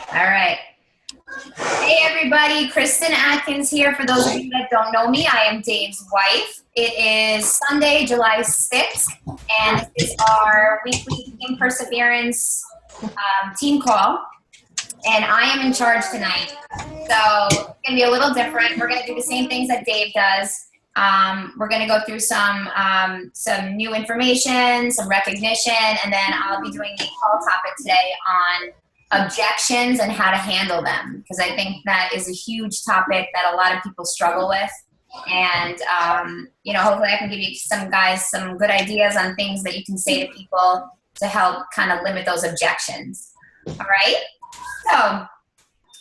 All right. Hey everybody, Kristen Atkins here. For those of you that don't know me, I am Dave's wife. It is Sunday, July 6th, and this is our weekly Team Perseverance team call, and I am in charge tonight. So it's going to be a little different. We're going to do the same things that Dave does. We're going to go through some new information, some recognition, and then I'll be doing the call topic today on objections and how to handle them, because I think that is a huge topic that a lot of people struggle with. And hopefully I can give you some good ideas on things that you can say to people to help kind of limit those objections. All right, so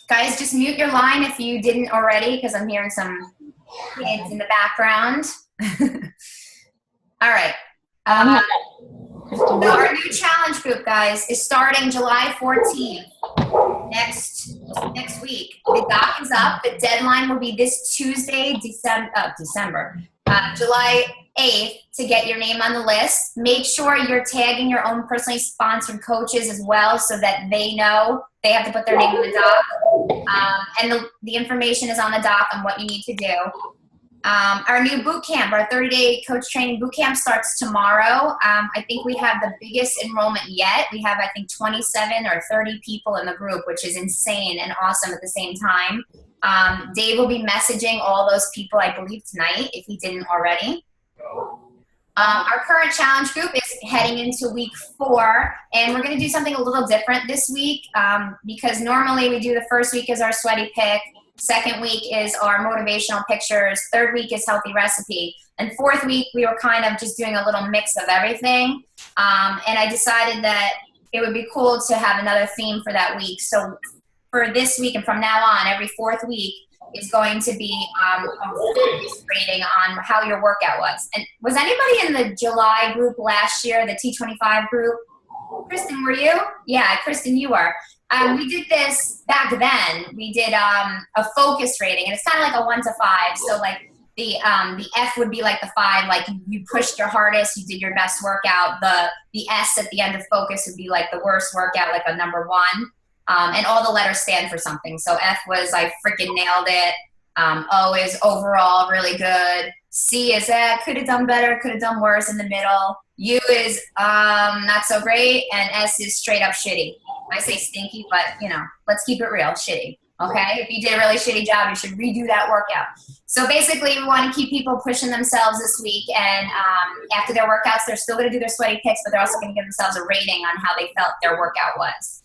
guys, just mute your line if you didn't already, because I'm hearing some kids in the background. All right. So our new challenge group, guys, is starting July 14th, next week. The doc is up. The deadline will be this Tuesday, July 8th, to get your name on the list. Make sure you're tagging your own personally sponsored coaches as well, so that they know they have to put their name on the doc. And the information is on the doc on what you need to do. Our new boot camp, our 30-day coach training boot camp, starts tomorrow. I think we have the biggest enrollment yet. We have, I think, 27 or 30 people in the group, which is insane and awesome at the same time. Dave will be messaging all those people, I believe, tonight, if he didn't already. Our current challenge group is heading into week 4, and we're going to do something a little different this week, because normally we do the first week as our sweaty pick, second week is our motivational pictures, third week is healthy recipe, and fourth week we were kind of just doing a little mix of everything. And I decided that it would be cool to have another theme for that week. So for this week and from now on, every fourth week is going to be a focus rating on how your workout was. And was anybody in the July group last year, the T25 group? Kristen, were you? Yeah, Kristen, you were. We did this back then. We did a focus rating, and it's kind of like a 1 to 5. So like the F would be like the 5, like you pushed your hardest, you did your best workout. The S at the end of focus would be like the worst workout, like a number 1. And all the letters stand for something. So F was I freaking nailed it. O is overall really good. C is could have done better, could have done worse in the middle. U is not so great, and S is straight up shitty. I say stinky, but let's keep it real, shitty. Okay, if you did a really shitty job, you should redo that workout. So basically, we want to keep people pushing themselves this week, and after their workouts, they're still going to do their sweaty picks, but they're also going to give themselves a rating on how they felt their workout was.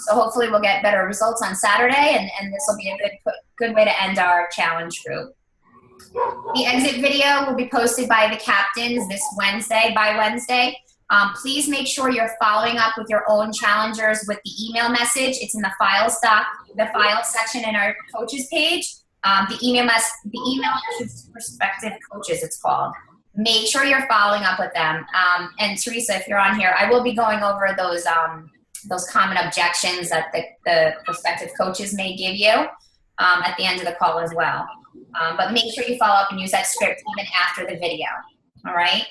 So hopefully, we'll get better results on Saturday, and this will be a good way to end our challenge group. The exit video will be posted by the captains by Wednesday. Please make sure you're following up with your own challengers with the email message. It's in the files section in our coaches page. The email message to prospective coaches, it's called. Make sure you're following up with them. And Teresa, if you're on here, I will be going over those common objections that the prospective coaches may give you at the end of the call as well. But make sure you follow up and use that script even after the video. All right.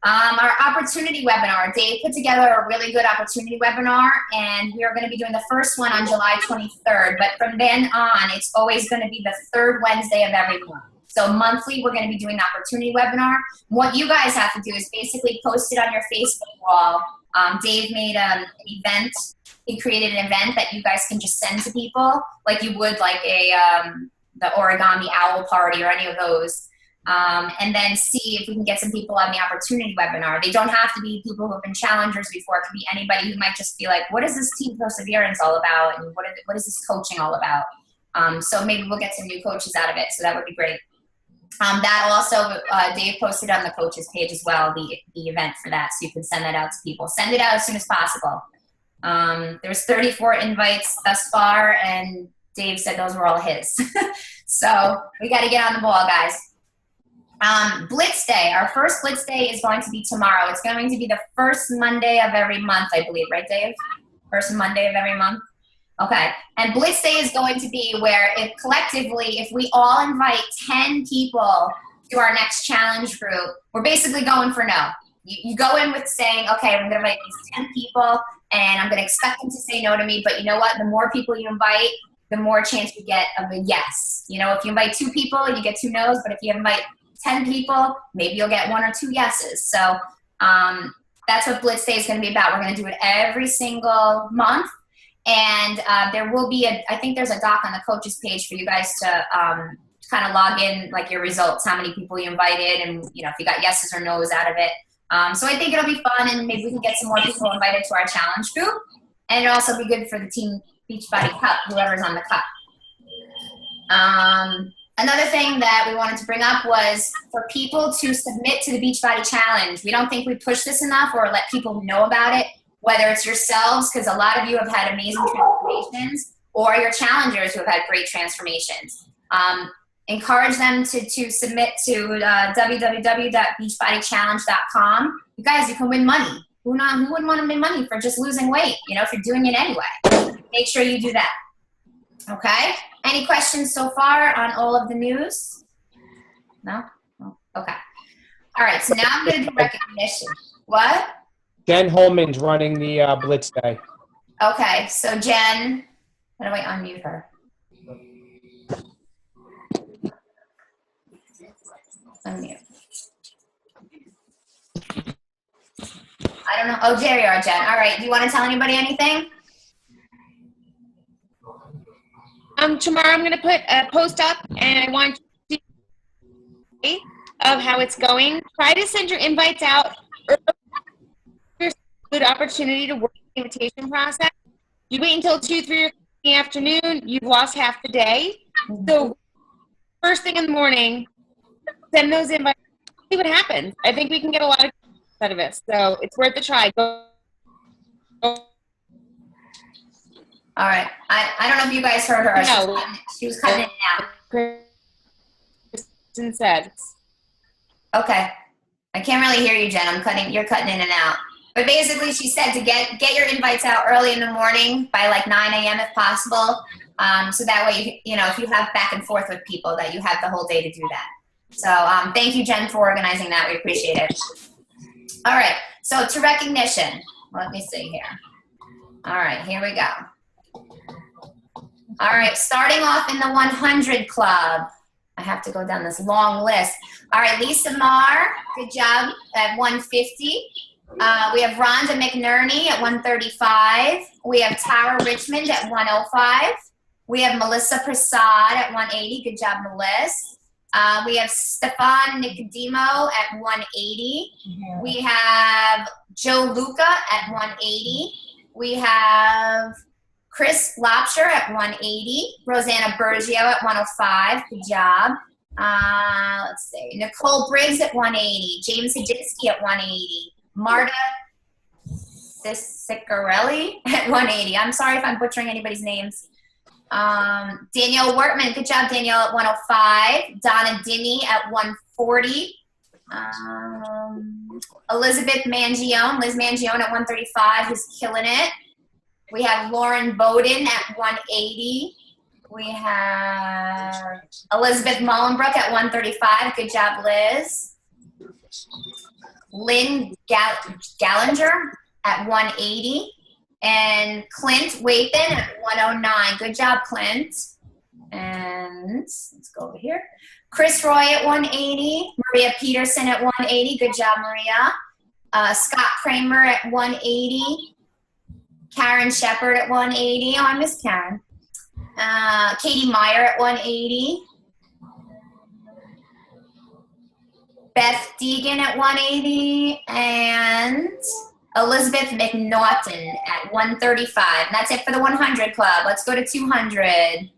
Our opportunity webinar, Dave put together a really good opportunity webinar, and we are going to be doing the first one on July 23rd. But from then on, it's always going to be the third Wednesday of every month. So monthly, we're going to be doing the opportunity webinar. What you guys have to do is basically post it on your Facebook wall. Dave made an event. He created an event that you guys can just send to people, like you would like the Origami Owl Party or any of those. And then see if we can get some people on the opportunity webinar. They don't have to be people who have been challengers before. It could be anybody who might just be like, what is this team perseverance all about? And what is this coaching all about? So maybe we'll get some new coaches out of it. So that would be great. That also, Dave posted on the coaches page as well, the event for that. So you can send that out to people. Send it out as soon as possible. There's 34 invites thus far, and Dave said those were all his. So we got to get on the ball, guys. Blitz Day. Our first Blitz Day is going to be tomorrow. It's going to be the first Monday of every month, I believe. Right, Dave? First Monday of every month? Okay. And Blitz Day is going to be where if we all invite 10 people to our next challenge group, we're basically going for no. You go in with saying, okay, I'm going to invite these 10 people. and I'm going to expect them to say no to me. But you know what? The more people you invite, the more chance you get of a yes. You know, if you invite 2 people, you get 2 no's, but if you invite 10 people, maybe you'll get 1 or 2 yeses. So that's what Blitz Day is going to be about. We're going to do it every single month. And there will be I think there's a doc on the coaches page for you guys to kind of log in, like your results, how many people you invited, and you know, if you got yeses or no's out of it. So I think it'll be fun, and maybe we can get some more people invited to our challenge group. And it'll also be good for the Team Beachbody Cup, whoever's on the cup. Another thing that we wanted to bring up was for people to submit to the Beachbody Challenge. We don't think we push this enough or let people know about it, whether it's yourselves, because a lot of you have had amazing transformations, or your challengers who have had great transformations. Encourage them to submit to www.beachbodychallenge.com. You guys, you can win money. Who wouldn't want to win money for just losing weight, you know, if you're doing it anyway? Make sure you do that. Okay? Any questions so far on all of the news? No? Okay. All right, so now I'm going to do recognition. What? Jen Holman's running the Blitz Day. Okay, so Jen, how do I unmute her? Unmute. I don't know. Oh, there you are, Jen. All right, do you want to tell anybody anything? Tomorrow I'm going to put a post up, and I want you to see of how it's going. Try to send your invites out early. There's a good opportunity to work the invitation process. You wait until 2, 3 in the afternoon, you've lost half the day. So first thing in the morning, send those invites. See what happens. I think we can get a lot out of it. So it's worth a try. Go. All right. I don't know if you guys heard her. No. She was cutting it out. Kristen said. Okay. I can't really hear you, Jen. You're cutting in and out. But basically, she said to get your invites out early in the morning by like 9 a.m. if possible. So that way, you know, if you have back and forth with people, that you have the whole day to do that. So thank you, Jen, for organizing that. We appreciate it. All right. So to recognition. Let me see here. All right. Here we go. All right. Starting off in the 100 Club. I have to go down this long list. All right. Lisa Marr. Good job at 150. We have Rhonda McNerney at 135. We have Tara Richmond at 105. We have Melissa Prasad at 180. Good job, Melissa. We have Stefan Nicodemo at 180. Mm-hmm. We have Joe Luca at 180. We have Chris Lopsher at 180. Rosanna Bergio at 105. Good job. Let's see. Nicole Briggs at 180. James Hadinsky at 180. Marta Ciccarelli at 180. I'm sorry if I'm butchering anybody's names. Danielle Wortman, good job, Danielle, at 105. Donna Dinney at 140. Elizabeth Mangione, Liz Mangione at 135, who's killing it. We have Lauren Bowden at 180. We have Elizabeth Mullenbrook at 135. Good job, Liz. Lynn Gallinger at 180. And Clint Wathan at 109. Good job, Clint. And let's go over here. Chris Roy at 180. Maria Peterson at 180. Good job, Maria. Scott Kramer at 180. Karen Shepard at 180. Oh, I missed Karen. Katie Meyer at 180. Beth Deegan at 180. And Elizabeth McNaughton at 135. And that's it for the 100 Club. Let's go to 200.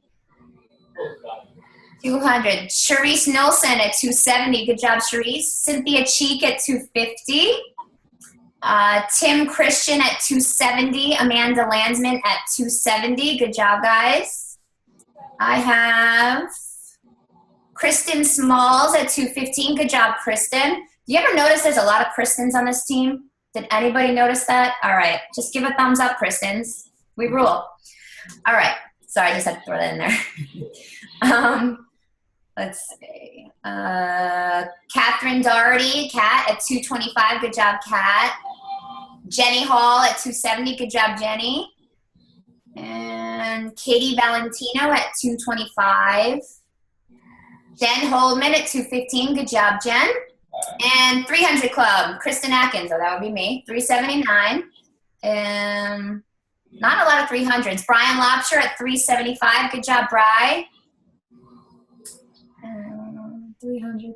200. Sharice Nilsson at 270. Good job, Sharice. Cynthia Cheek at 250. Tim Christian at 270. Amanda Landsman at 270. Good job, guys. I have Kristen Smalls at 215. Good job, Kristen. Do you ever notice there's a lot of Kristens on this team? Did anybody notice that? All right. Just give a thumbs up, Kristens. We rule. All right. Sorry, I just had to throw that in there. Let's see. Catherine Doherty, Kat, at 225. Good job, Kat. Jenny Hall at 270. Good job, Jenny. And Katie Valentino at 225. Jen Holdman at 215. Good job, Jen. And 300 Club, Kristen Atkins. Oh, that would be me. 379. Not a lot of 300s. Brian Lobsher at 375. Good job, Bri. 300.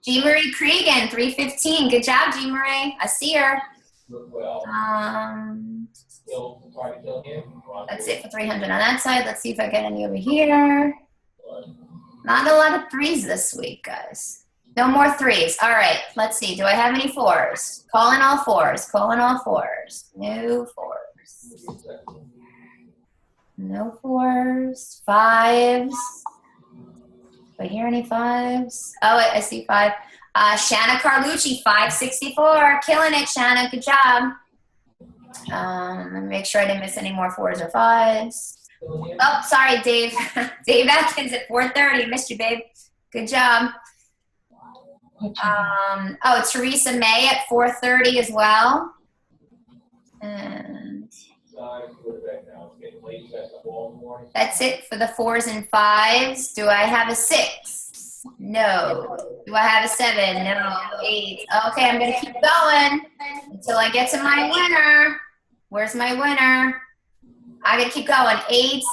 G. Marie Cregan, 315. Good job, G. Marie. I see her. That's it for 300 on that side. Let's see if I get any over here. Not a lot of threes this week, guys. No more threes. All right, let's see. Do I have any fours? Calling all fours. Calling all fours. No fours. No fours. Fives. Do I hear any fives? Oh, I see five. Shanna Carlucci, 564. Killing it, Shanna. Good job. Let me make sure I didn't miss any more fours or fives. Oh, sorry, Dave. Dave Atkins at 430. Missed you, babe. Good job. Teresa May at 430 as well. And that's it for the fours and fives. Do I have a six? No. Do I have a seven? No. 8. Okay, I'm going to keep going until I get to my winner. Where's my winner? I got to keep going. 8s,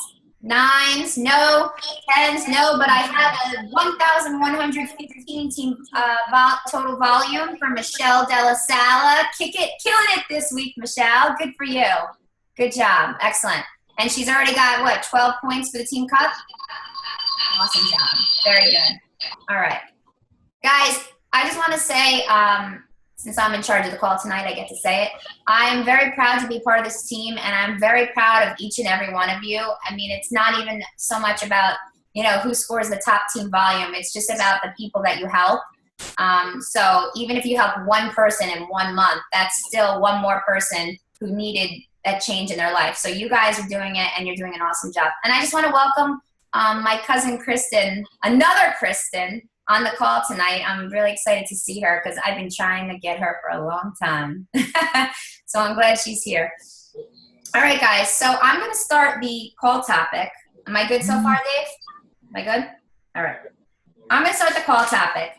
9s, no. 10s, no. But I have a 1,115 team total volume for Michelle Della Sala. Killing it this week, Michelle. Good for you. Good job. Excellent. And she's already got, what, 12 points for the team cup? Awesome job. Very good. All right. Guys, I just want to say, since I'm in charge of the call tonight, I get to say it. I am very proud to be part of this team, and I'm very proud of each and every one of you. I mean, it's not even so much about, who scores the top team volume. It's just about the people that you help. So even if you help one person in 1 month, that's still one more person who needed that change in their life. So you guys are doing it, and you're doing an awesome job. And I just want to welcome my cousin Kristen, another Kristen, on the call tonight. I'm really excited to see her because I've been trying to get her for a long time. So I'm glad she's here. All right, guys. So I'm going to start the call topic. Am I good so far, Dave? Am I good? All right. I'm going to start the call topic.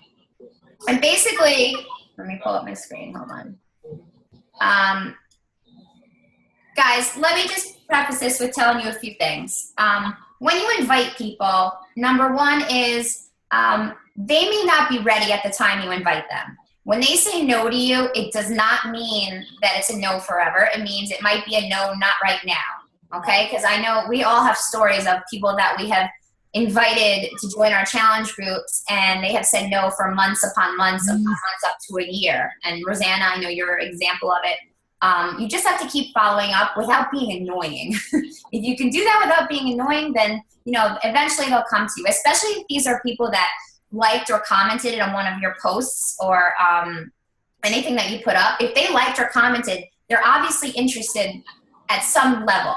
And basically, let me pull up my screen. Hold on. Guys, let me just preface this with telling you a few things. When you invite people, number one is they may not be ready at the time you invite them. When they say no to you, it does not mean that it's a no forever. It means it might be a no, not right now, okay? Because I know we all have stories of people that we have invited to join our challenge groups, and they have said no for months upon months, up to a year. And Rosanna, I know you're an example of it. You just have to keep following up without being annoying. If you can do that without being annoying, then, eventually they'll come to you, especially if these are people that liked or commented on one of your posts or anything that you put up. If they liked or commented, they're obviously interested at some level.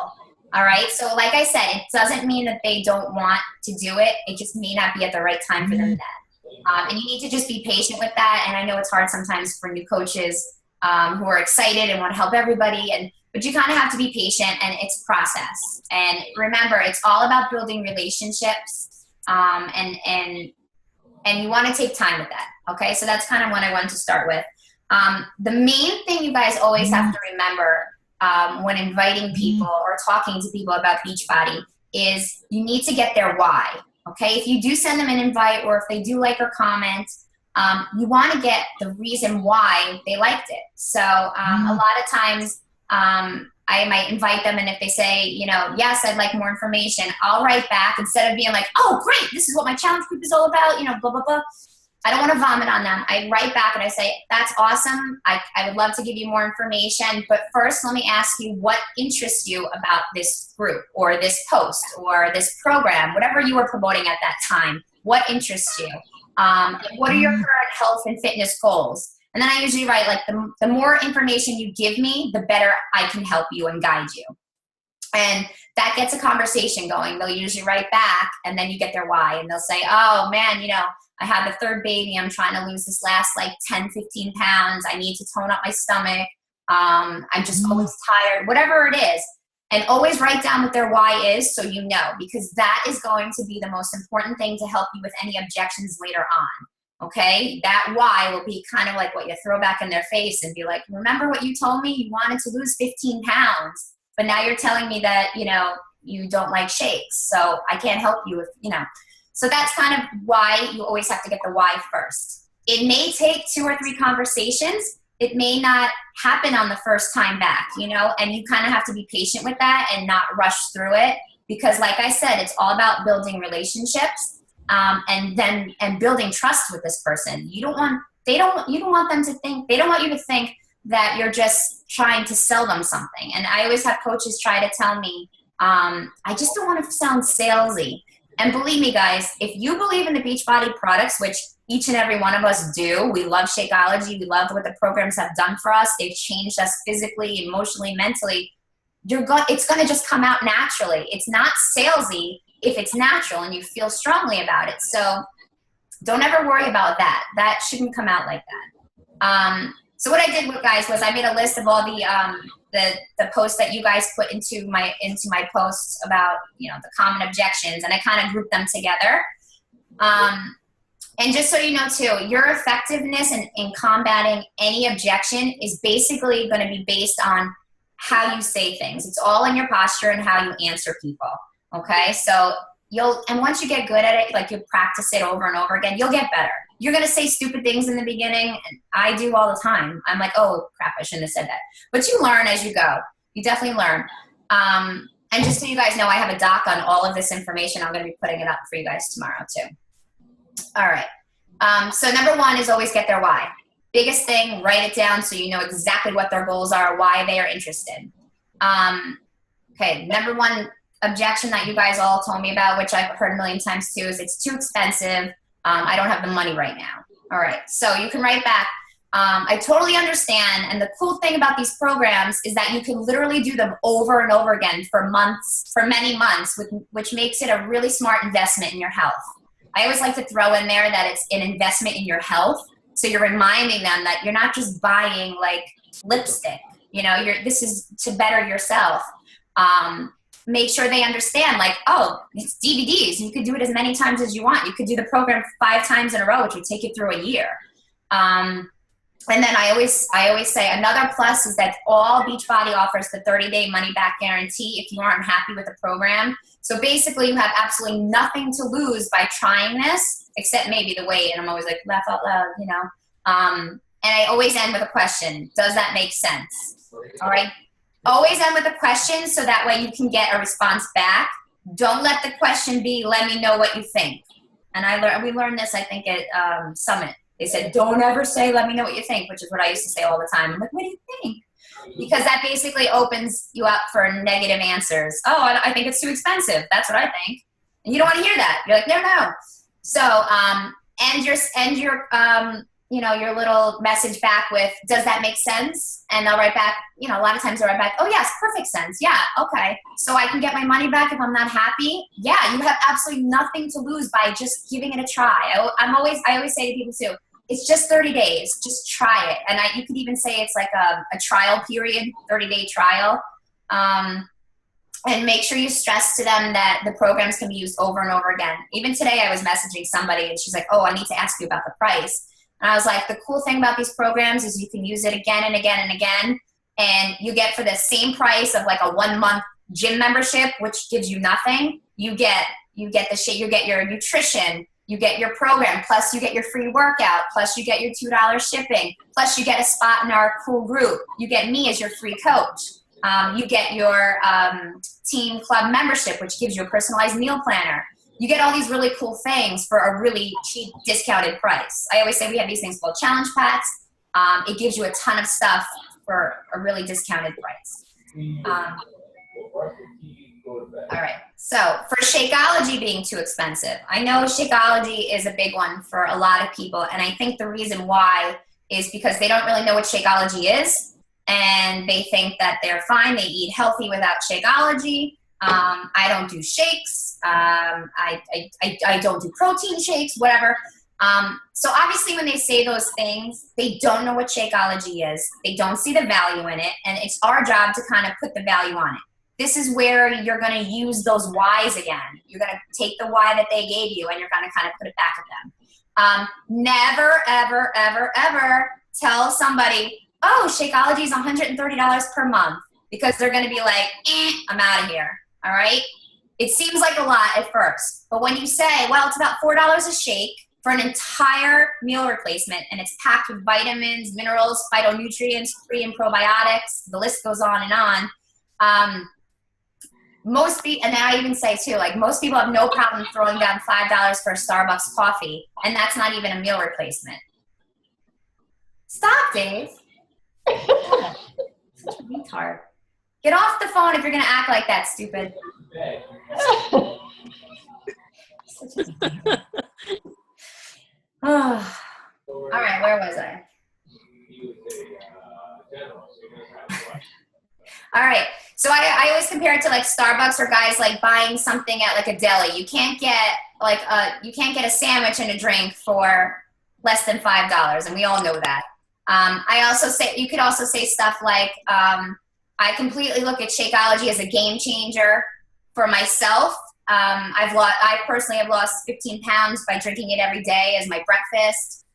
All right. So like I said, it doesn't mean that they don't want to do it. It just may not be at the right time for them then. And you need to just be patient with that. And I know it's hard sometimes for new coaches who are excited and want to help everybody. But you kind of have to be patient, and it's a process. And remember, it's all about building relationships, and you want to take time with that. Okay, so that's kind of what I wanted to start with. The main thing you guys always have to remember when inviting people or talking to people about Beachbody is you need to get their why. Okay, if you do send them an invite or if they do like or comment, you want to get the reason why they liked it. So a lot of times I might invite them, and if they say, yes, I'd like more information, I'll write back instead of being like, oh, great, this is what my challenge group is all about, blah, blah, blah. I don't want to vomit on them. I write back and I say, that's awesome. I would love to give you more information, but first let me ask you what interests you about this group or this post or this program, whatever you were promoting at that time. What interests you? What are your current health and fitness goals? And then I usually write, like, the more information you give me, the better I can help you and guide you. And that gets a conversation going. They'll usually write back, and then you get their why. And they'll say, oh, man, I had the third baby. I'm trying to lose this last, 10, 15 pounds. I need to tone up my stomach. I'm just always tired, whatever it is. And always write down what their why is so you know, because that is going to be the most important thing to help you with any objections later on. Okay? That why will be kind of like what you throw back in their face and be like, remember what you told me? You wanted to lose 15 pounds, but now you're telling me that, you don't like shakes. So I can't help you with, So that's kind of why you always have to get the why first. It may take 2 or 3 conversations. It may not happen on the first time back, and you kind of have to be patient with that and not rush through it, because like I said, it's all about building relationships, and building trust with this person. You don't want you to think that you're just trying to sell them something. And I always have coaches try to tell me, I just don't want to sound salesy. And believe me, guys, if you believe in the Beachbody products, which each and every one of us do, we love Shakeology, we love what the programs have done for us, they've changed us physically, emotionally, mentally, it's going to just come out naturally. It's not salesy if it's natural and you feel strongly about it. So don't ever worry about that. That shouldn't come out like that. So what I did, guys, was I made a list of all the posts that you guys put into my posts about the common objections, and I kind of grouped them together. And just so you know too, your effectiveness in combating any objection is basically going to be based on how you say things. It's all in your posture and how you answer people. Okay, so once you get good at it, like you practice it over and over again, you'll get better. You're going to say stupid things in the beginning. And I do all the time. I'm like, oh crap, I shouldn't have said that. But you learn as you go. You definitely learn. And just so you guys know, I have a doc on all of this information. I'm going to be putting it up for you guys tomorrow too. All right. So number 1 is always get their why. Biggest thing, write it down so you know exactly what their goals are, why they are interested. Okay, number 1 objection that you guys all told me about, which I've heard a million times too, is it's too expensive. I don't have the money right now. All right, so you can write back, I totally understand, and the cool thing about these programs is that you can literally do them over and over again for many months, which makes it a really smart investment in your health. I always like to throw in there that it's an investment in your health, so you're reminding them that you're not just buying like lipstick, this is to better yourself. Make sure they understand, like, oh, it's DVDs. You could do it as many times as you want. You could do the program 5 times in a row, which would take you through a year. And then I always say another plus is that all Beachbody offers the 30-day money-back guarantee if you aren't happy with the program. So basically, you have absolutely nothing to lose by trying this, except maybe the weight. And I'm always like, laugh out loud, And I always end with a question. Does that make sense? All right. Always end with a question so that way you can get a response back. Don't let the question be, let me know what you think. And we learned this, I think, at Summit. They said, don't ever say, let me know what you think, which is what I used to say all the time. I'm like, what do you think? Because that basically opens you up for negative answers. Oh, I think it's too expensive. That's what I think. And you don't want to hear that. You're like, no. So, end your your little message back with, does that make sense? And they'll write back, a lot of times they'll write back, oh yes, perfect sense. Yeah, okay. So I can get my money back if I'm not happy? Yeah, you have absolutely nothing to lose by just giving it a try. I always say to people too, it's just 30 days. Just try it. And you could even say it's like a trial period, 30-day trial. And make sure you stress to them that the programs can be used over and over again. Even today I was messaging somebody and she's like, oh, I need to ask you about the price. And I was like, the cool thing about these programs is you can use it again and again and again. And you get for the same price of like a 1-month gym membership, which gives you nothing. You get you get your nutrition, you get your program, plus you get your free workout, plus you get your $2 shipping, plus you get a spot in our cool group. You get me as your free coach. You get your team club membership, which gives you a personalized meal planner. You get all these really cool things for a really cheap, discounted price. I always say we have these things called challenge packs. It gives you a ton of stuff for a really discounted price. All right. So for Shakeology being too expensive, I know Shakeology is a big one for a lot of people. And I think the reason why is because they don't really know what Shakeology is. And they think that they're fine. They eat healthy without Shakeology. I don't do shakes. I don't do protein shakes, whatever. So obviously when they say those things, they don't know what Shakeology is. They don't see the value in it. And it's our job to kind of put the value on it. This is where you're going to use those whys again. You're going to take the why that they gave you and you're going to kind of put it back at them. Never, ever, ever, ever tell somebody, oh, Shakeology is $130 per month, because they're going to be like, I'm out of here. All right. It seems like a lot at first, but when you say, well, it's about $4 a shake for an entire meal replacement, and it's packed with vitamins, minerals, phytonutrients, pre and probiotics, the list goes on and on. Most people, and then I even say too, like most people have no problem throwing down $5 for a Starbucks coffee, and that's not even a meal replacement. Stop, Dave. Such a retard. Get off the phone if you're gonna act like that, stupid. All right, where was I? All right, so I always compare it to like Starbucks or guys like buying something at like a deli. You can't get like you can't get a sandwich and a drink for less than $5, and we all know that. I also say, you could also say stuff like, I completely look at Shakeology as a game changer for myself. I personally have lost 15 pounds by drinking it every day as my breakfast.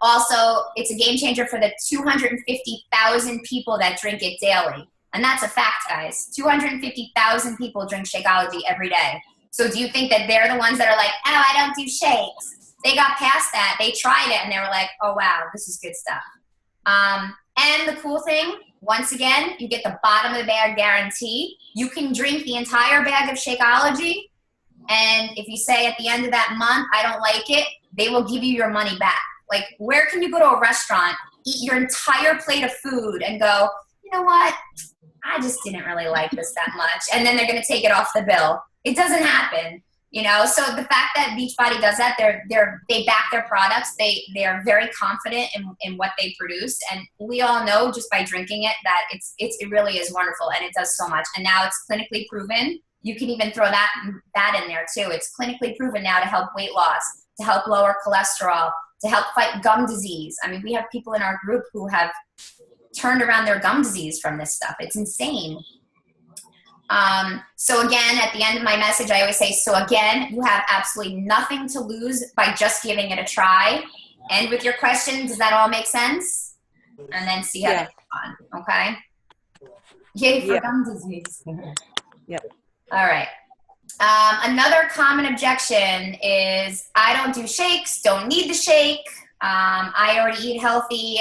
Also, it's a game changer for the 250,000 people that drink it daily. And that's a fact, guys. 250,000 people drink Shakeology every day. So do you think that they're the ones that are like, oh, I don't do shakes? They got past that. They tried it and they were like, oh, wow, this is good stuff. And the cool thing, once again, you get the bottom of the bag guarantee. You can drink the entire bag of Shakeology, and if you say at the end of that month, I don't like it, they will give you your money back. Like, where can you go to a restaurant, eat your entire plate of food, and go, you know what, I just didn't really like this that much, and then they're going to take it off the bill? It doesn't happen. You know, so the fact that Beachbody does that, they back their products. They are very confident in what they produce, and we all know just by drinking it that it really is wonderful, and it does so much. And now it's clinically proven. You can even throw that in there too. It's clinically proven now to help weight loss, to help lower cholesterol, to help fight gum disease. I mean, we have people in our group who have turned around their gum disease from this stuff. It's insane. So again, at the end of my message, I always say, so again, you have absolutely nothing to lose by just giving it a try. And with your question, does that all make sense? And then see how they respond, okay? Yay for gum disease. Yep. All right. Another common objection is, I don't do shakes, don't need the shake. I already eat healthy.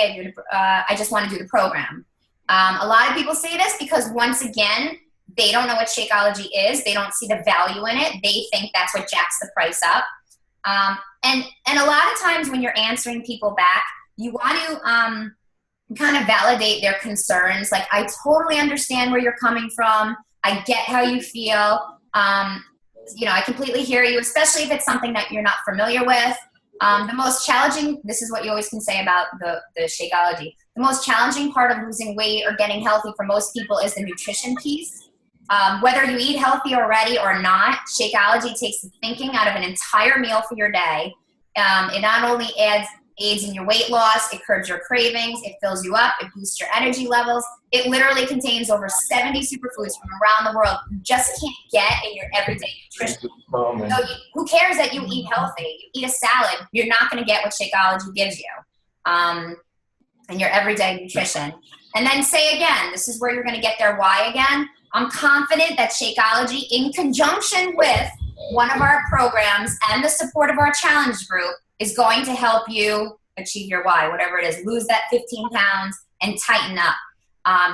I just want to do the program. A lot of people say this because, once again, they don't know what Shakeology is. They don't see the value in it. They think that's what jacks the price up. And a lot of times when you're answering people back, you want to kind of validate their concerns. Like, I totally understand where you're coming from. I get how you feel. You know, I completely hear you, especially if it's something that you're not familiar with. The most challenging, this is what you always can say about the Shakeology. The most challenging part of losing weight or getting healthy for most people is the nutrition piece. Whether you eat healthy already or not, Shakeology takes the thinking out of an entire meal for your day. It not only aids in your weight loss, it curbs your cravings, it fills you up, it boosts your energy levels. It literally contains over 70 superfoods from around the world you just can't get in your everyday nutrition. So who cares that you eat healthy? You eat a salad, you're not going to get what Shakeology gives you in your everyday nutrition. And then say again, this is where you're going to get their why again. I'm confident that Shakeology, in conjunction with one of our programs and the support of our challenge group, is going to help you achieve your why, whatever it is, lose that 15 pounds and tighten up.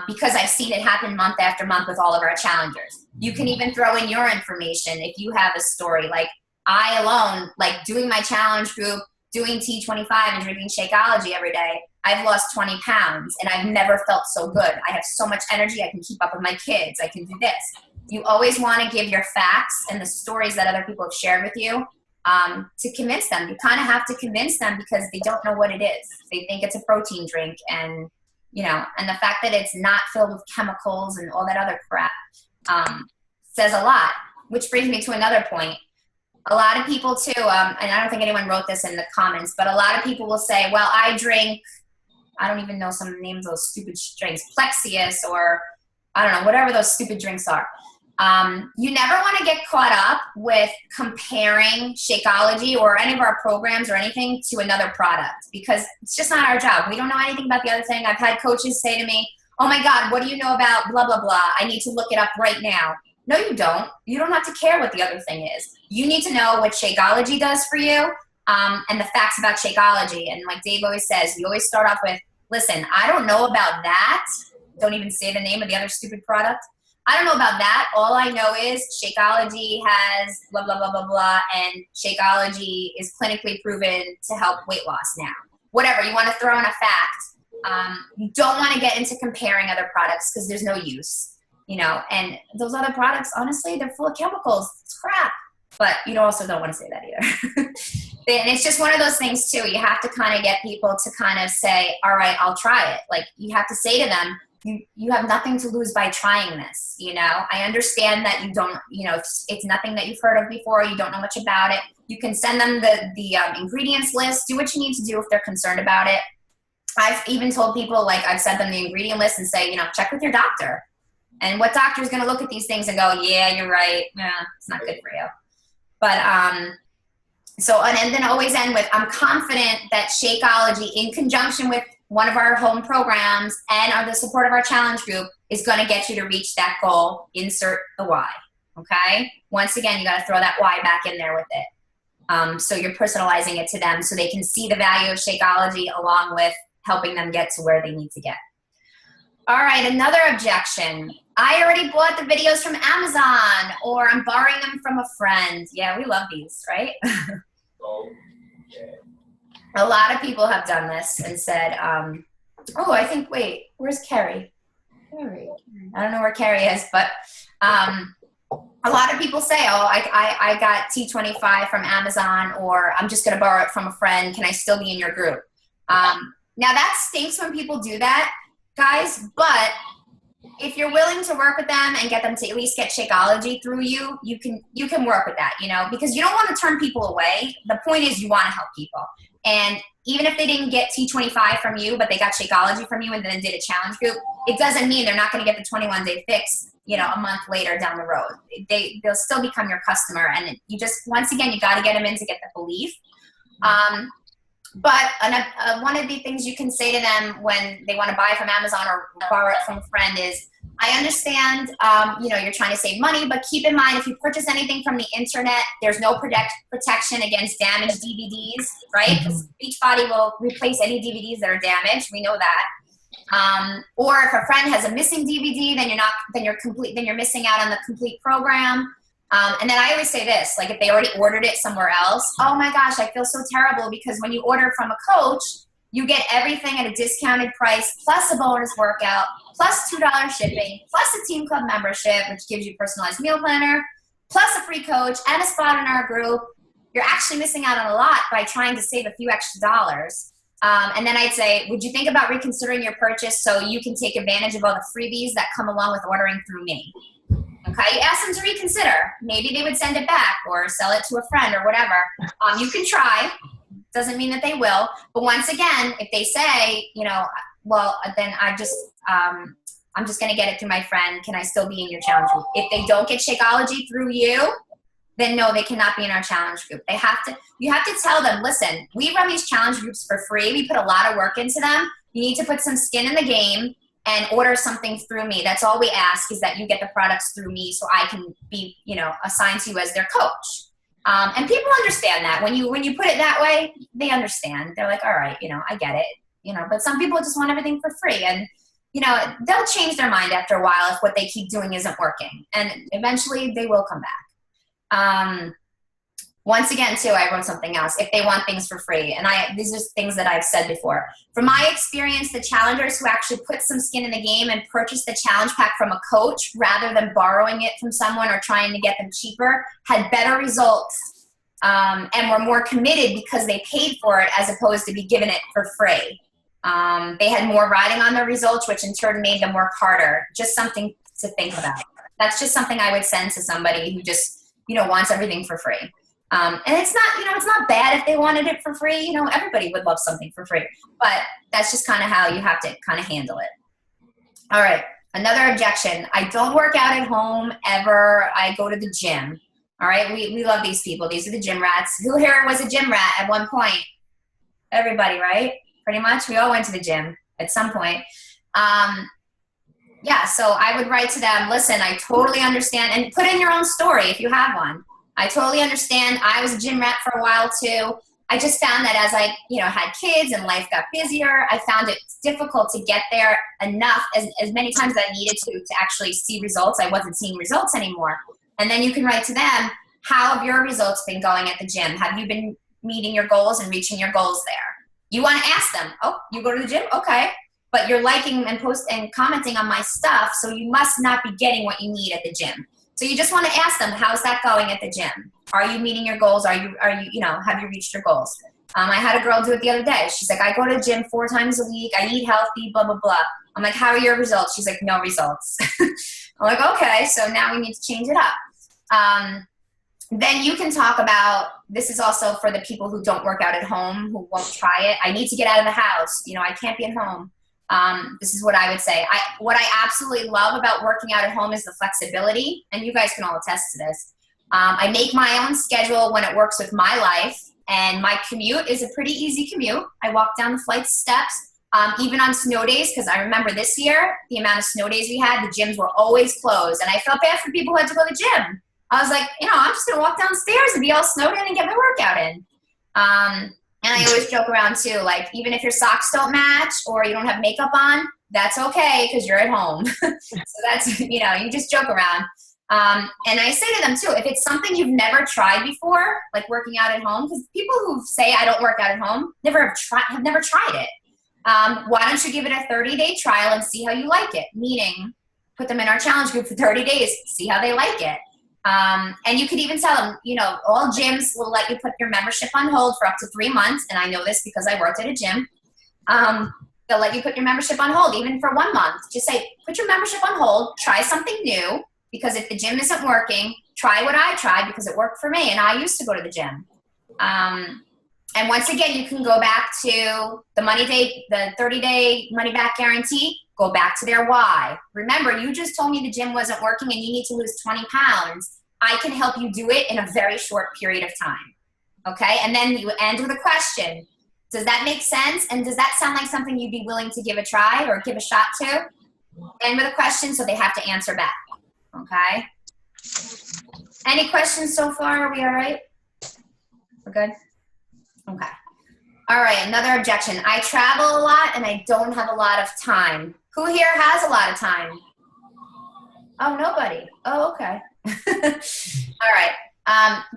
Because I've seen it happen month after month with all of our challengers. You can even throw in your information if you have a story. Like, I alone, like doing my challenge group, doing T25 and drinking Shakeology every day, I've lost 20 pounds and I've never felt so good. I have so much energy. I can keep up with my kids. I can do this. You always want to give your facts and the stories that other people have shared with you to convince them. You kind of have to convince them because they don't know what it is. They think it's a protein drink, and you know, and the fact that it's not filled with chemicals and all that other crap says a lot. Which brings me to another point. A lot of people too, and I don't think anyone wrote this in the comments, but a lot of people will say, well, I drink, I don't even know some of the names of those stupid drinks, Plexius, or I don't know, whatever those stupid drinks are. You never want to get caught up with comparing Shakeology or any of our programs or anything to another product, because it's just not our job. We don't know anything about the other thing. I've had coaches say to me, oh my God, what do you know about blah, blah, blah? I need to look it up right now. No, you don't. You don't have to care what the other thing is. You need to know what Shakeology does for you, and the facts about Shakeology. And like Dave always says, we always start off with, listen, I don't know about that. Don't even say the name of the other stupid product. I don't know about that. All I know is Shakeology has blah, blah, blah, blah, blah, and Shakeology is clinically proven to help weight loss now. Whatever, you want to throw in a fact. You don't want to get into comparing other products because there's no use, you know, and those other products, honestly, they're full of chemicals. It's crap. But you also don't want to say that either. And it's just one of those things too. You have to kind of get people to kind of say, all right, I'll try it. Like you have to say to them, you have nothing to lose by trying this. You know, I understand that you don't, you know, it's nothing that you've heard of before. You don't know much about it. You can send them the ingredients list, do what you need to do if they're concerned about it. I've even told people, like I've sent them the ingredient list and say, you know, check with your doctor. And what doctor is going to look at these things and go, yeah, you're right. Yeah, it's not good for you. But, so, and then always end with, I'm confident that Shakeology, in conjunction with one of our home programs and the support of our challenge group, is going to get you to reach that goal. Insert the why. Okay. Once again, you got to throw that why back in there with it. So you're personalizing it to them so they can see the value of Shakeology along with helping them get to where they need to get. All right. Another objection. I already bought the videos from Amazon, or I'm borrowing them from a friend. Yeah, we love these, right? A lot of people have done this and said, oh, I think, wait, where's Carrie? Carrie. I don't know where Carrie is, but a lot of people say, oh, I got T25 from Amazon, or I'm just going to borrow it from a friend. Can I still be in your group? Now that stinks when people do that, guys, but if you're willing to work with them and get them to at least get Shakeology through you, you can work with that, you know, because you don't want to turn people away. The point is you want to help people. And even if they didn't get T25 from you, but they got Shakeology from you and then did a challenge group, it doesn't mean they're not going to get the 21-day fix, you know, a month later down the road. They'll still become your customer. And you just, once again, you got to get them in to get the belief. But one of the things you can say to them when they want to buy from Amazon or borrow it from a friend is, I understand, you know, you're trying to save money, but keep in mind, if you purchase anything from the internet, there's no protection against damaged DVDs, right? Because Beachbody will replace any DVDs that are damaged. We know that. Or if a friend has a missing DVD, then you're missing out on the complete program. And then I always say this, like if they already ordered it somewhere else, oh my gosh, I feel so terrible, because when you order from a coach, you get everything at a discounted price, plus a bonus workout, plus $2 shipping, plus a team club membership, which gives you personalized meal planner, plus a free coach and a spot in our group. You're actually missing out on a lot by trying to save a few extra dollars. And then I'd say, would you think about reconsidering your purchase so you can take advantage of all the freebies that come along with ordering through me? Okay, you ask them to reconsider. Maybe they would send it back or sell it to a friend or whatever. You can try. Doesn't mean that they will. But once again, if they say, you know, well, then I'm just going to get it through my friend. Can I still be in your challenge group? If they don't get Shakeology through you, then no, they cannot be in our challenge group. You have to tell them, listen, we run these challenge groups for free. We put a lot of work into them. You need to put some skin in the game and order something through me. That's all we ask, is that you get the products through me so I can be, you know, assigned to you as their coach. And people understand that. When you put it that way, they understand. They're like, all right, you know, I get it. You know, but some people just want everything for free. And, you know, they'll change their mind after a while if what they keep doing isn't working. And eventually they will come back. Once again, too, I wrote something else. If they want things for free. And these are things that I've said before. From my experience, the challengers who actually put some skin in the game and purchased the challenge pack from a coach rather than borrowing it from someone or trying to get them cheaper had better results and were more committed because they paid for it as opposed to be given it for free. They had more riding on their results, which in turn made them work harder. Just something to think about. That's just something I would send to somebody who just, you know, wants everything for free. And it's not, it's not bad if they wanted it for free. Everybody would love something for free, but that's just kind of how you have to kind of handle it. All right. Another objection. I don't work out at home ever. I go to the gym. All right. We love these people. These are the gym rats. Who here was a gym rat at one point? Everybody, right? Pretty much. We all went to the gym at some point. Yeah. So I would write to them, listen, I totally understand, and put in your own story if you have one. I totally understand. I was a gym rat for a while too. I just found that as I, had kids and life got busier, I found it difficult to get there enough as many times as I needed to actually see results. I wasn't seeing results anymore. And then you can write to them, how have your results been going at the gym? Have you been meeting your goals and reaching your goals there? You want to ask them, oh, you go to the gym? Okay. But you're liking and commenting on my stuff, so you must not be getting what you need at the gym. So you just want to ask them, how's that going at the gym? Are you meeting your goals? Are you, have you reached your goals? I had a girl do it the other day. She's like, I go to the gym 4 times a week. I eat healthy, blah, blah, blah. I'm like, how are your results? She's like, no results. I'm like, okay, so now we need to change it up. Then you can talk about, this is also for the people who don't work out at home, who won't try it. I need to get out of the house. I can't be at home. This is what I would say. What I absolutely love about working out at home is the flexibility, and you guys can all attest to this. I make my own schedule when it works with my life, and my commute is a pretty easy commute. I walk down the flight steps, even on snow days, because I remember this year, the amount of snow days we had, the gyms were always closed, and I felt bad for people who had to go to the gym. I was like, I'm just going to walk downstairs and be all snowed in and get my workout in. And I always joke around too, like, even if your socks don't match or you don't have makeup on, that's okay because you're at home. So that's, you just joke around. And I say to them too, if it's something you've never tried before, like working out at home, because people who say I don't work out at home have never tried it. Why don't you give it a 30-day trial and see how you like it? Meaning, put them in our challenge group for 30 days, see how they like it. And you could even tell them, all gyms will let you put your membership on hold for up to 3 months. And I know this because I worked at a gym. They'll let you put your membership on hold even for 1 month. Just say, put your membership on hold, try something new, because if the gym isn't working, try what I tried because it worked for me. And I used to go to the gym. And once again, you can go back to the 30-day money back guarantee. Go back to their why. Remember, you just told me the gym wasn't working and you need to lose 20 pounds. I can help you do it in a very short period of time. Okay? And then you end with a question. Does that make sense? And does that sound like something you'd be willing to give a try or give a shot to? End with a question so they have to answer back. Okay? Any questions so far? Are we all right? We're good? Okay. All right, another objection. I travel a lot and I don't have a lot of time. Who here has a lot of time? Oh, nobody. Oh, okay. All right.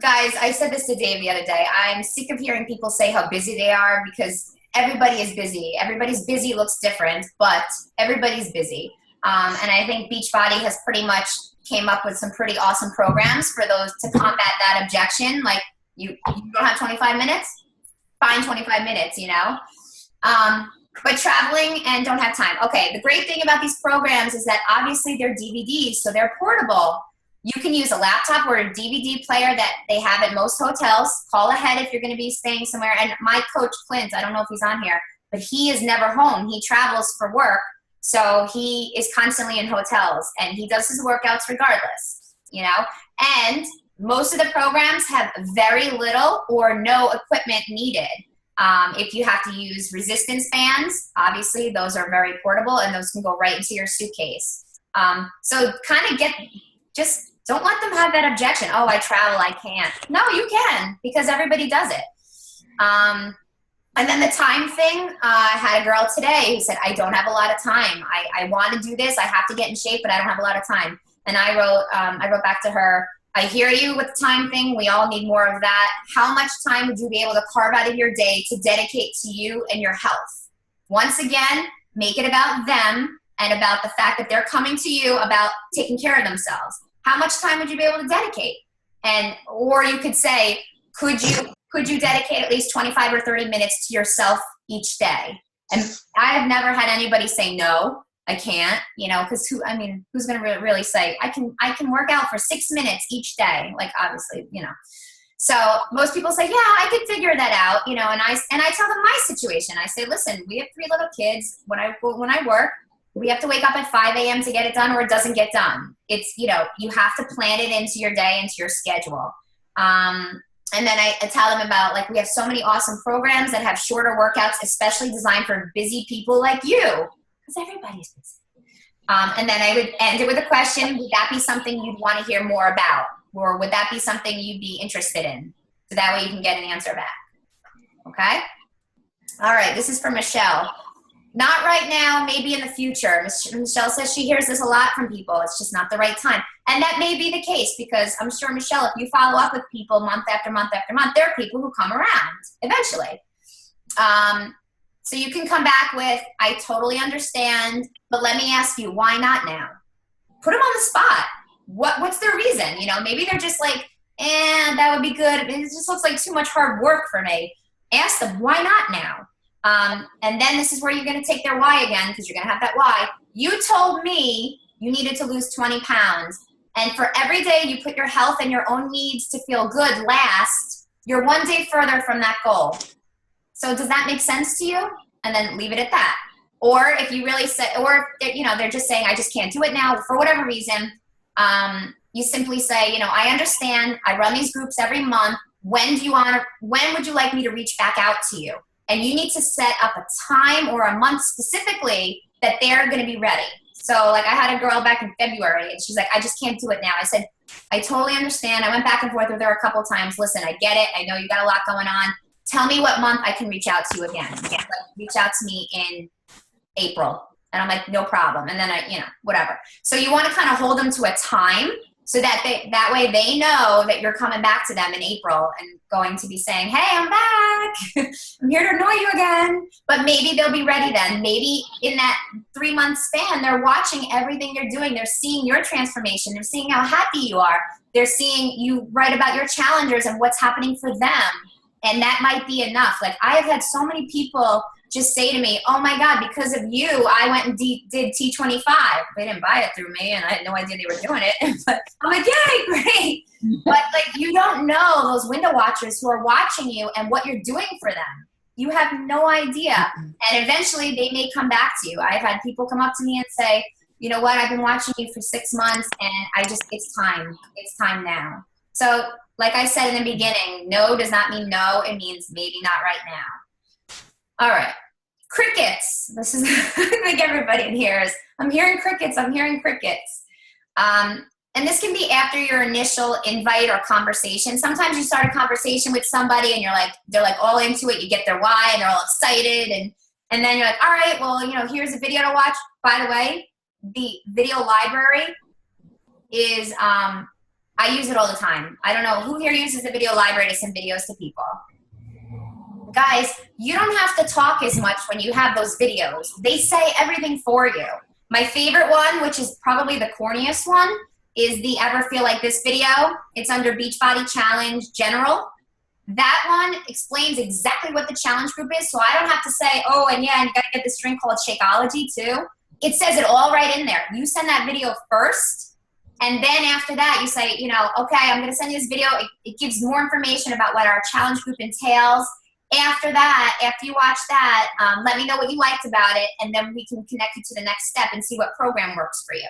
Guys, I said this to Dave the other day. I'm sick of hearing people say how busy they are because everybody is busy. Everybody's busy looks different, but everybody's busy. And I think Beachbody has pretty much came up with some pretty awesome programs for those to combat that objection. Like, you don't have 25 minutes? Find 25 minutes, but traveling and don't have time. Okay, the great thing about these programs is that obviously they're DVDs, so they're portable. You can use a laptop or a DVD player that they have at most hotels. Call ahead if you're going to be staying somewhere. And my coach, Clint, I don't know if he's on here, but he is never home. He travels for work, so he is constantly in hotels, and he does his workouts regardless, And most of the programs have very little or no equipment needed. If you have to use resistance bands, obviously those are very portable and those can go right into your suitcase. So just don't let them have that objection. Oh, I travel, I can't. No, you can, because everybody does it. And then the time thing, I had a girl today who said, I don't have a lot of time. I want to do this. I have to get in shape, but I don't have a lot of time. And I wrote back to her, I hear you with the time thing. We all need more of that. How much time would you be able to carve out of your day to dedicate to you and your health? Once again, make it about them and about the fact that they're coming to you about taking care of themselves. How much time would you be able to dedicate? Or you could say, could you dedicate at least 25 or 30 minutes to yourself each day? And I have never had anybody say no. I can't, because who's going to really say, I can work out for 6 minutes each day? Like, obviously, So most people say, yeah, I could figure that out, you know, and I tell them my situation. I say, listen, we have 3 little kids. When I work, we have to wake up at 5 a.m. to get it done, or it doesn't get done. It's, you know, you have to plan it into your day, into your schedule. And then I tell them about, like, we have so many awesome programs that have shorter workouts, especially designed for busy people like you, because everybody's busy. And then I would end it with a question. Would that be something you'd want to hear more about? Or would that be something you'd be interested in? So that way you can get an answer back. Okay? All right, this is for Michelle. Not right now, maybe in the future. Michelle says she hears this a lot from people. It's just not the right time. And that may be the case, because I'm sure, Michelle, if you follow up with people month after month after month, there are people who come around eventually. So you can come back with, I totally understand, but let me ask you, why not now? Put them on the spot. What's their reason? You know, maybe they're just like, that would be good. It just looks like too much hard work for me. Ask them, why not now? And then this is where you're going to take their why again, because you're going to have that why. You told me you needed to lose 20 pounds. And for every day you put your health and your own needs to feel good last, you're one day further from that goal. So does that make sense to you? And then leave it at that. Or if you really say, or, you know, they're just saying, I just can't do it now for whatever reason. You simply say, you know, I understand. I run these groups every month. When would you like me to reach back out to you? And you need to set up a time or a month specifically that they're going to be ready. So like I had a girl back in February and she's like, I just can't do it now. I said, I totally understand. I went back and forth with her a couple times. Listen, I get it. I know you got a lot going on. Tell me what month I can reach out to you again. Like, reach out to me in April. And I'm like, no problem. And then whatever. So you want to kind of hold them to a time so that that way they know that you're coming back to them in April and going to be saying, hey, I'm back. I'm here to annoy you again. But maybe they'll be ready then. Maybe in that 3-month span, they're watching everything you're doing. They're seeing your transformation. They're seeing how happy you are. They're seeing you write about your challengers and what's happening for them. And that might be enough. Like I have had so many people just say to me, oh my God, because of you, I went and did T25. They didn't buy it through me and I had no idea they were doing it. But I'm like, yay, great. But like, you don't know those window watchers who are watching you and what you're doing for them. You have no idea. And eventually they may come back to you. I've had people come up to me and say, you know what, I've been watching you for 6 months and it's time. It's time now. So like I said in the beginning, no does not mean no. It means maybe not right now. All right. Crickets. This is, I think everybody in here is, I'm hearing crickets. I'm hearing crickets. And this can be after your initial invite or conversation. Sometimes you start a conversation with somebody and they're like all into it. You get their why and they're all excited. And then you're like, all right, well, here's a video to watch. By the way, the video library is, I use it all the time. I don't know who here uses the video library to send videos to people. Guys, you don't have to talk as much when you have those videos. They say everything for you. My favorite one, which is probably the corniest one, is the Ever Feel Like This video. It's under Beachbody Challenge General. That one explains exactly what the challenge group is, so I don't have to say, oh, and yeah, and you gotta get this drink called Shakeology too. It says it all right in there. You send that video first, and then after that, you say, okay, I'm gonna send you this video. It gives more information about what our challenge group entails. After that, after you watch that, let me know what you liked about it, and then we can connect you to the next step and see what program works for you,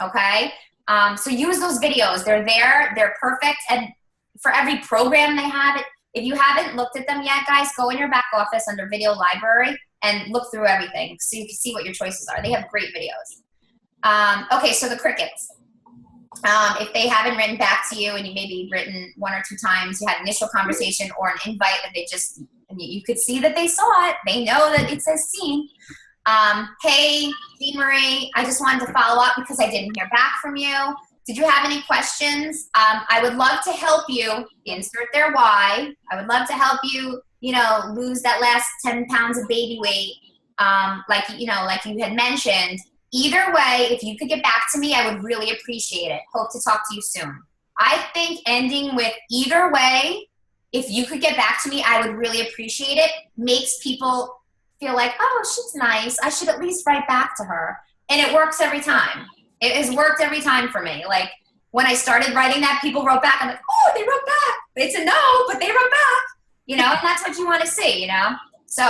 okay? So use those videos. They're there. They're perfect. And for every program they have it, if you haven't looked at them yet, guys, go in your back office under Video Library and look through everything so you can see what your choices are. They have great videos. Okay, so the crickets. If they haven't written back to you and you maybe written 1 or 2 times, you had an initial conversation or an invite that you could see that they saw it. They know that it says seen. Hey, Jean Marie, I just wanted to follow up because I didn't hear back from you. Did you have any questions? I would love to help you insert their why. I would love to help you, lose that last 10 pounds of baby weight. Like you had mentioned. Either way, if you could get back to me, I would really appreciate it. Hope to talk to you soon. I think ending with either way, if you could get back to me, I would really appreciate it. Makes people feel like, oh, she's nice. I should at least write back to her. And it works every time. It has worked every time for me. Like when I started writing that, people wrote back. I'm like, oh, they wrote back. It's a no, but they wrote back. And that's what you want to see, So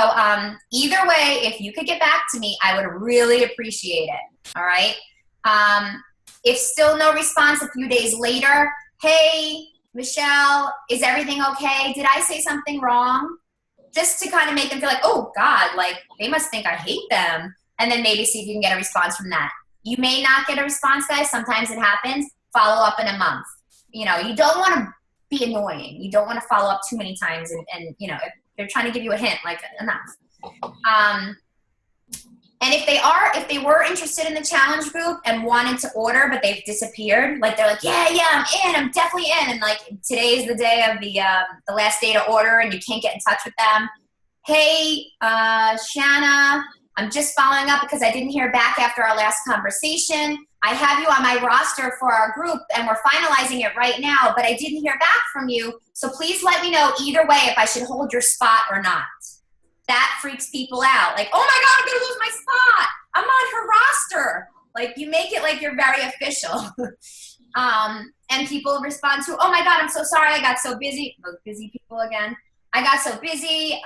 either way, if you could get back to me, I would really appreciate it. All right. If still no response a few days later, hey, Michelle, is everything okay? Did I say something wrong? Just to kind of make them feel like, oh God, like they must think I hate them. And then maybe see if you can get a response from that. You may not get a response, guys. Sometimes it happens. Follow up in a month. You don't want to be annoying. You don't want to follow up too many times. And if they're trying to give you a hint, like enough. And if they were interested in the challenge group and wanted to order, but they've disappeared, like they're like, yeah, I'm definitely in. And like today is the day of the last day to order and you can't get in touch with them. Hey, Shanna, I'm just following up because I didn't hear back after our last conversation. I have you on my roster for our group and we're finalizing it right now, but I didn't hear back from you. So please let me know either way if I should hold your spot or not. That freaks people out. Like, oh my God, I'm gonna lose my spot. I'm on her roster. Like you make it like you're very official. And people respond to, oh my God, I'm so sorry. I got so busy. Those busy people again. I got so busy.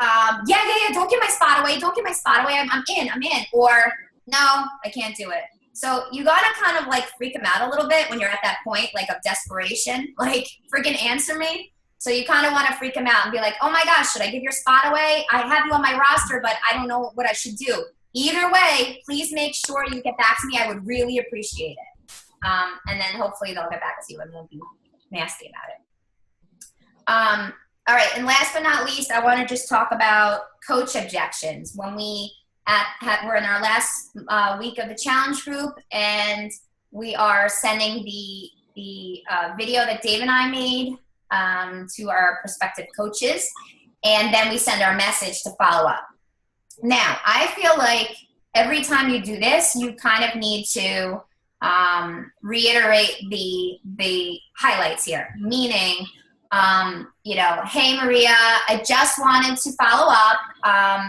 Yeah. Don't give my spot away. Don't give my spot away. I'm in. Or no, I can't do it. So you gotta kind of like freak them out a little bit when you're at that point, like of desperation, like freaking answer me. So you kind of want to freak them out and be like, oh my gosh, should I give your spot away? I have you on my roster, but I don't know what I should do. Either way, please make sure you get back to me. I would really appreciate it. And then hopefully they'll get back to you and won't be nasty about it. All right, and last but not least, I want to just talk about coach objections. When we're in our last week of the challenge group, and we are sending the video that Dave and I made to our prospective coaches, and then we send our message to follow up. Now, I feel like every time you do this, you kind of need to reiterate the highlights here, meaning, hey, Maria, I just wanted to follow up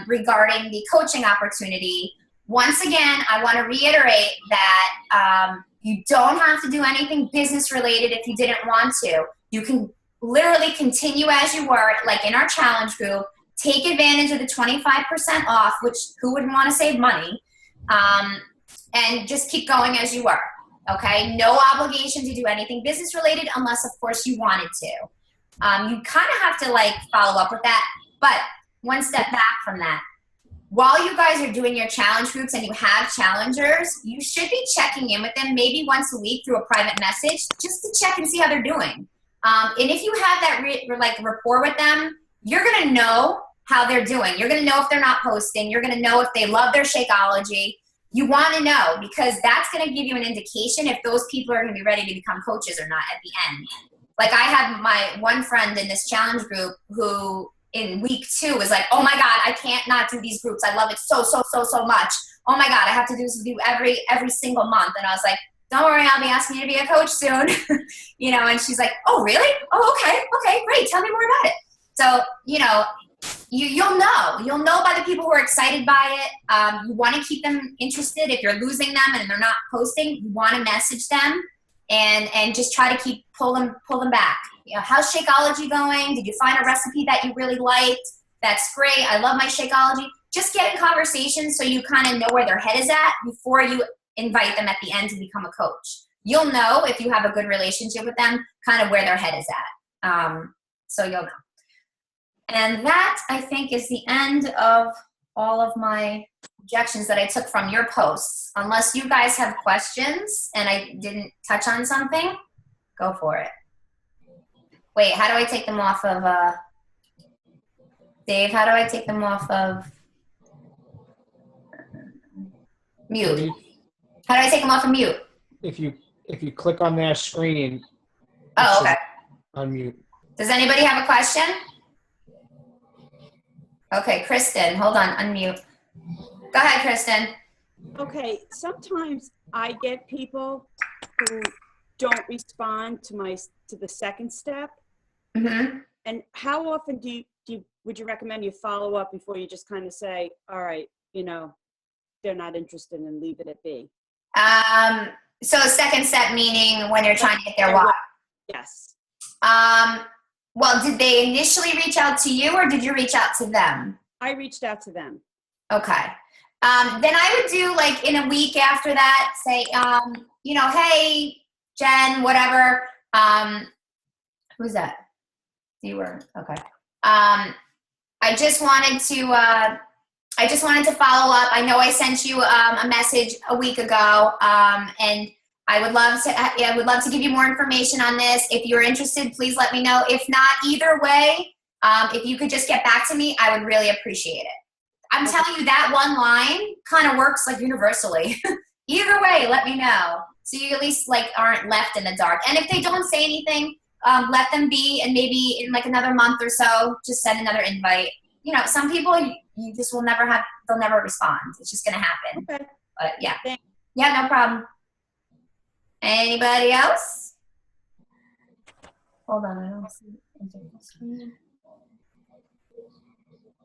regarding the coaching opportunity. Once again, I want to reiterate that you don't have to do anything business related if you didn't want to. You can literally continue as you were, like in our challenge group, take advantage of the 25% off, which who wouldn't want to save money, and just keep going as you were, okay? No obligation to do anything business related unless, of course, you wanted to. You kind of have to like follow up with that, but one step back from that. While you guys are doing your challenge groups and you have challengers, you should be checking in with them maybe once a week through a private message just to check and see how they're doing. And if you have that rapport with them, you're going to know how they're doing. You're going to know if they're not posting. You're going to know if they love their Shakeology. You want to know because that's going to give you an indication if those people are going to be ready to become coaches or not at the end. Like I have my one friend in this challenge group who in week 2 was like, oh my God, I can't not do these groups. I love it so much. Oh my God, I have to do this with you every single month. And I was like, don't worry, I'll be asking you to be a coach soon. And she's like, oh, really? Oh, okay, great. Tell me more about it. So, you'll know by the people who are excited by it. You want to keep them interested. If you're losing them and they're not posting, you want to message them and just try to pull them back. How's Shakeology going? Did you find a recipe that you really liked? That's great. I love my Shakeology. Just get in conversation so you kind of know where their head is at before you invite them at the end to become a coach. You'll know if you have a good relationship with them, kind of where their head is at. So you'll know. And that, I think, is the end of all of my objections that I took from your posts. Unless you guys have questions and I didn't touch on something, go for it. Wait, how do I take them off of, Dave, how do I take them off of mute? How do I take them off of mute? If you click on their screen. Oh, okay. Unmute. Does anybody have a question? Okay, Kristen, hold on, unmute. Go ahead, Kristen. Okay, sometimes I get people who don't respond to the second step. Mm-hmm. And how often would you recommend you follow up before you just kind of say, all right, they're not interested and leave it at be? So second step meaning when you're trying to get their why. Yes. Well, did they initially reach out to you or did you reach out to them? I reached out to them. Okay. Then I would do like in a week after that, say, hey, Jen, whatever. Who's that? You were, okay. I just wanted to follow up. I know I sent you a message a week ago, and I would love to give you more information on this. If you're interested, please let me know. If not, either way, if you could just get back to me, I would really appreciate it. I'm telling you, that one line kind of works like universally. Either way, let me know. So you at least like aren't left in the dark. And if they don't say anything, let them be, and maybe in like another month or so, just send another invite. Some people you just they'll never respond. It's just gonna happen. Okay. But yeah. Thanks. Yeah, no problem. Anybody else? Hold on, I don't see.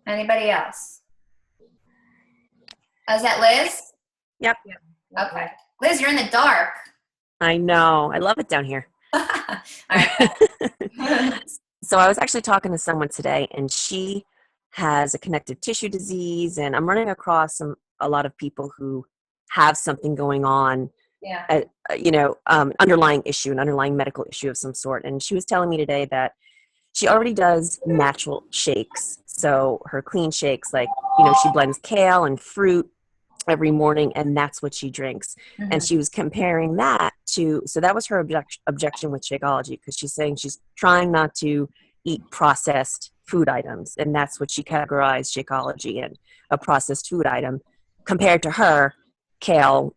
Anybody else? Oh, is that Liz? Yep. Okay. Liz, you're in the dark. I know. I love it down here. All right. So I was actually talking to someone today, and she has a connective tissue disease, and I'm running across a lot of people who have something going on, Yeah. underlying issue, an underlying medical issue of some sort. And she was telling me today that she already does natural shakes. So her clean shakes, like, she blends kale and fruit every morning, and that's what she drinks. Mhm. And she was comparing that to, so that was her objection with Shakeology, because she's saying she's trying not to eat processed food items, and that's what she categorized Shakeology in, a processed food item, compared to her kale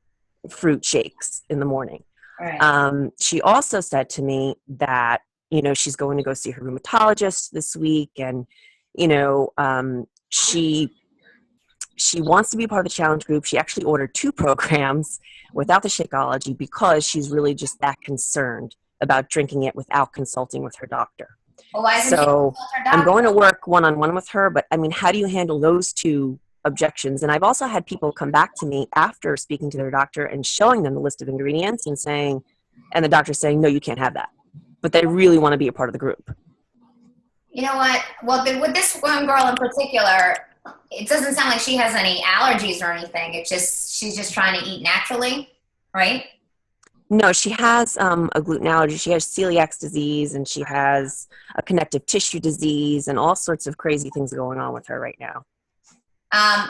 fruit shakes in the morning. All right. She also said to me that, she's going to go see her rheumatologist this week, and, she wants to be part of the challenge group. She actually ordered 2 programs without the Shakeology because she's really just that concerned about drinking it without consulting with her doctor. Well, why isn't she So consult her I'm doctor? going to work one-on-one with her, but I mean, how do you handle those 2 objections? And I've also had people come back to me after speaking to their doctor and showing them the list of ingredients and the doctor saying, no, you can't have that. But they really want to be a part of the group. You know what? Well, with this one girl in particular, it doesn't sound like she has any allergies or anything. She's just trying to eat naturally, right? No, she has a gluten allergy. She has celiac disease, and she has a connective tissue disease, and all sorts of crazy things going on with her right now.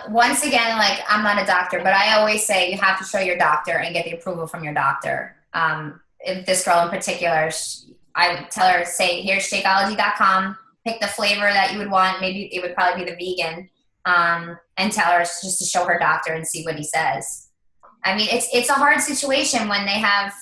Once again, like, I'm not a doctor, but I always say you have to show your doctor and get the approval from your doctor. If this girl in particular, I would tell her, say, here's Shakeology.com, pick the flavor that you would want. Maybe it would probably be the vegan. And tell her just to show her doctor and see what he says. I mean, it's a hard situation when they have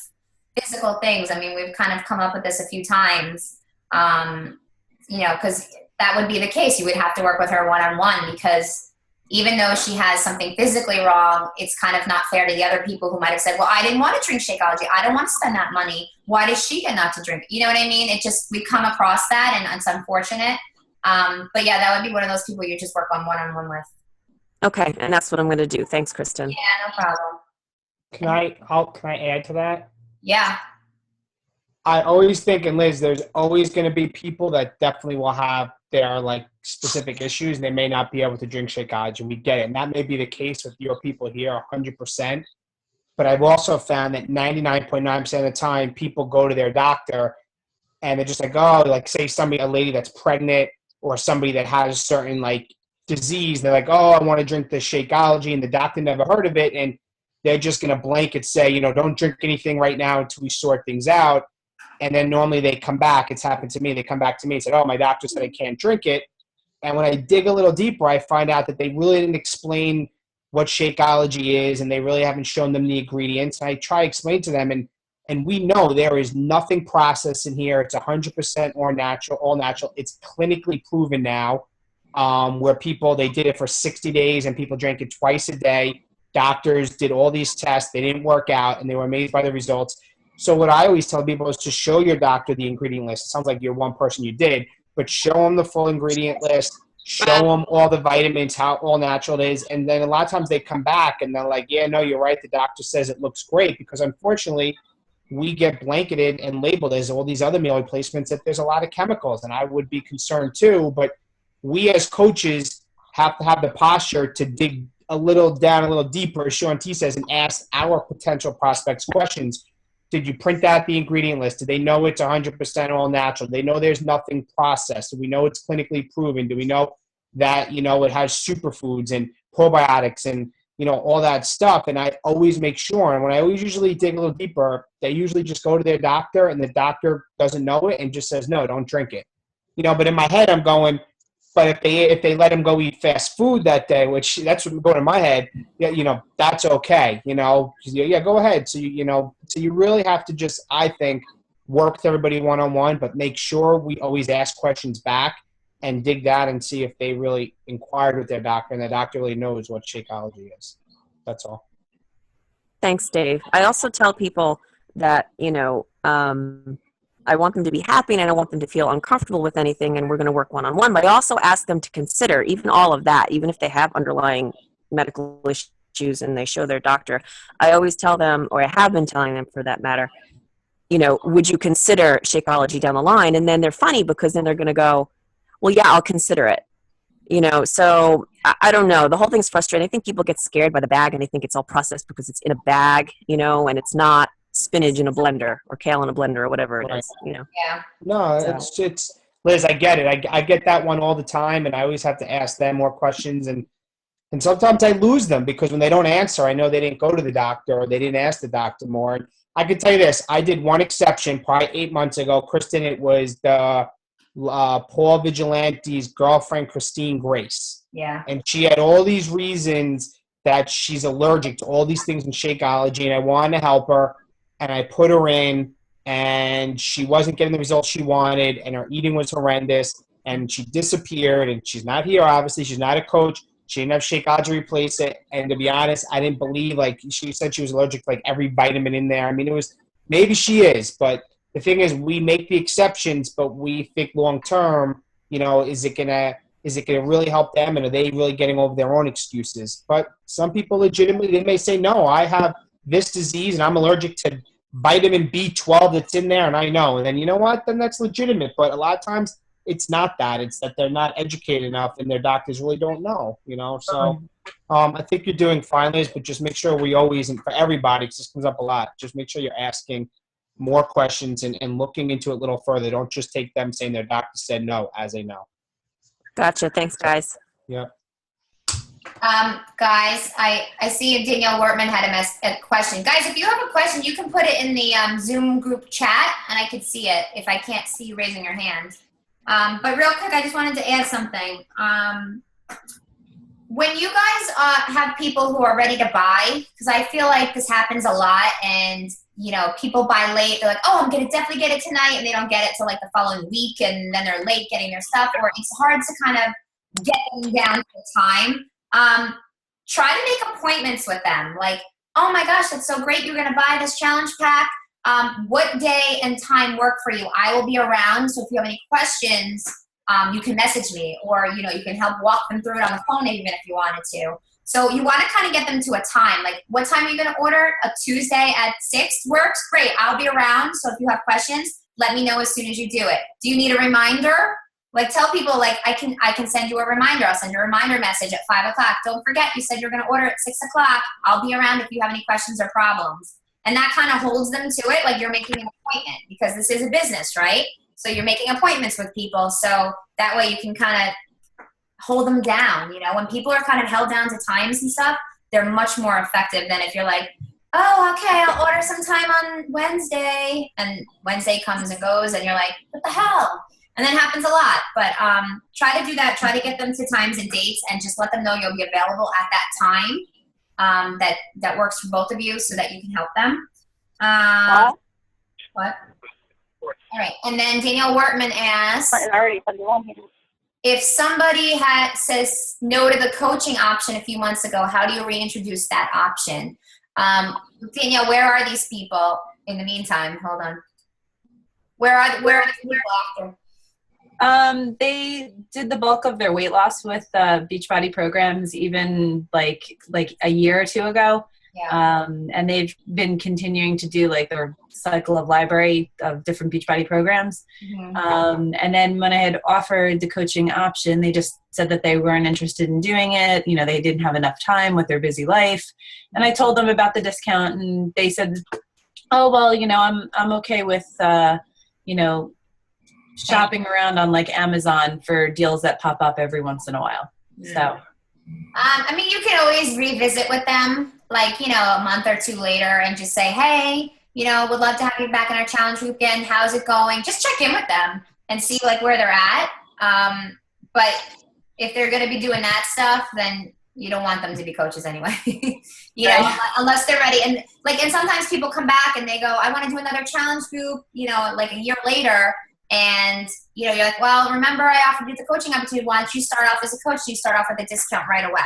physical things. I mean, we've kind of come up with this a few times, because that would be the case. You would have to work with her one-on-one, because even though she has something physically wrong, it's kind of not fair to the other people who might have said, well, I didn't want to drink Shakeology. I don't want to spend that money. Why does she get not to drink? You know what I mean? We come across that, and it's unfortunate. But yeah, that would be one of those people you just work on one-on-one with. Okay, and that's what I'm going to do. Thanks, Kristen. Yeah, no problem. Can I add to that? Yeah. I always think, and Liz, there's always going to be people that definitely will have their like specific issues, and they may not be able to drink Shakeology, and we get it. And that may be the case with your people here 100%. But I've also found that 99.9% of the time, people go to their doctor and they're just like, oh, like say a lady that's pregnant or somebody that has a certain like disease. They're like, oh, I want to drink the Shakeology, and the doctor never heard of it. And they're just going to blanket say, don't drink anything right now until we sort things out. And then normally they come back. It's happened to me. They come back to me and said, oh, my doctor said I can't drink it. And when I dig a little deeper, I find out that they really didn't explain what Shakeology is, and they really haven't shown them the ingredients. And I try to explain to them, and we know there is nothing processed in here. It's 100% all natural. It's clinically proven now, where they did it for 60 days, and people drank it twice a day. Doctors did all these tests. They didn't work out, and they were amazed by the results. So what I always tell people is to show your doctor the ingredient list. It sounds like you're one person you did, but show them the full ingredient list. Show them all the vitamins, how all natural it is. And then a lot of times they come back and they're like, yeah, no, you're right. The doctor says it looks great, because unfortunately we get blanketed and labeled as all these other meal replacements that there's a lot of chemicals, and I would be concerned too. But we as coaches have to have the posture to dig a little down, a little deeper, as Sean T says, and ask our potential prospects questions. Did you print out the ingredient list? Do they know it's 100% all natural? Do they know there's nothing processed? Do we know it's clinically proven? Do we know that, you know, it has superfoods and probiotics and, you know, all that stuff? And I always make sure, and when I always usually dig a little deeper, they usually just go to their doctor, and the doctor doesn't know it and just says, no, don't drink it. You know, but in my head, I'm going, but if they let him go eat fast food that day, which that's what going in my head, yeah, you know, that's okay. You know, yeah, go ahead. So so you really have to just, I think, work with everybody one-on-one, but make sure we always ask questions back and dig that and see if they really inquired with their doctor and the doctor really knows what Shakeology is. That's all. Thanks, Dave. I also tell people that, I want them to be happy and I don't want them to feel uncomfortable with anything, and we're going to work one-on-one. But I also ask them to consider even all of that, even if they have underlying medical issues and they show their doctor. I always tell them, or I have been telling them for that matter, would you consider Shakeology down the line? And then they're funny because then they're going to go, well, yeah, I'll consider it. So I don't know. The whole thing's frustrating. I think people get scared by the bag and they think it's all processed because it's in a bag, and it's not spinach in a blender or kale in a blender or whatever it is, Yeah. No, So- it's Liz, I get it. I get that one all the time, and I always have to ask them more questions, and sometimes I lose them because when they don't answer, I know they didn't go to the doctor or they didn't ask the doctor more. And I can tell you this, I did one exception probably 8 months ago. Kristen, it was the Paul Vigilante's girlfriend, Christine Grace. Yeah. And she had all these reasons that she's allergic to all these things in Shakeology, and I wanted to help her, and I put her in, and she wasn't getting the results she wanted, and her eating was horrendous, and she disappeared, and she's not here, obviously. She's not a coach. She didn't have Shakeology to replace it, and to be honest, I didn't believe, she said she was allergic to, every vitamin in there. I mean, maybe she is, but the thing is, we make the exceptions, but we think long-term, is it gonna really help them, and are they really getting over their own excuses? But some people legitimately, they may say, no, I have this disease, and I'm allergic to vitamin B12 that's in there, and I know. And then you know what? Then that's legitimate. But a lot of times it's not that. It's that they're not educated enough, and their doctors really don't know. So I think you're doing fine, Liz, but just make sure we always, and for everybody, because this comes up a lot, just make sure you're asking more questions and looking into it a little further. Don't just take them saying their doctor said no as a no. Gotcha. Thanks, guys. Yeah. Guys, I see Danielle Wortman had a question. Guys, if you have a question, you can put it in the Zoom group chat, and I could see it if I can't see you raising your hand. But real quick, I just wanted to add something. When you guys have people who are ready to buy, because I feel like this happens a lot, and people buy late. They're like, oh, I'm going to definitely get it tonight, and they don't get it till the following week, and then they're late getting their stuff, or it's hard to kind of get them down to the time. Try to make appointments with them. Like, oh my gosh, that's so great. You're going to buy this challenge pack. What day and time work for you? I will be around. So if you have any questions, you can message me, or, you can help walk them through it on the phone, even if you wanted to. So you want to kind of get them to a time. Like, what time are you going to order? A Tuesday at 6 works? Great. I'll be around. So if you have questions, let me know as soon as you do it. Do you need a reminder? Tell people, I can send you a reminder. I'll send you a reminder message at 5 o'clock. Don't forget, you said you're going to order at 6 o'clock. I'll be around if you have any questions or problems. And that kind of holds them to it, like you're making an appointment, because this is a business, right? So you're making appointments with people. So that way you can kind of hold them down. When people are kind of held down to times and stuff, they're much more effective than if you're like, oh, okay, I'll order sometime on Wednesday. And Wednesday comes and goes, and you're like, what the hell? And that happens a lot, but try to do that. Try to get them to times and dates, and just let them know you'll be available at that time that works for both of you, so that you can help them. What? All right. And then Danielle Wortman asks, if somebody says no to the coaching option a few months ago, how do you reintroduce that option? Danielle, where are these people in the meantime? Hold on. Where are the people after? They did the bulk of their weight loss with Beachbody programs even like a year or two ago. Yeah. And they've been continuing to do like their cycle of library of different Beachbody programs. And then when I had offered the coaching option, they just said that they weren't interested in doing it. You know, they didn't have enough time with their busy life. And I told them about the discount, and they said, oh, well, you know, I'm okay with, you know, shopping around on like Amazon for deals that pop up every once in a while. So, I mean, you can always revisit with them, like, you know, a month or two later and just say, hey, you know, would love to have you back in our challenge group again. How's it going? Just check in with them and see like where they're at. But if they're going to be doing that stuff, then you don't want them to be coaches anyway, you know, unless they're ready. And like, and sometimes people come back and they go, I want to do another challenge group, you know, like a year later. And, you know, you're like, well, remember I offered you the coaching opportunity. Why don't you start off as a coach? You start off with a discount right away.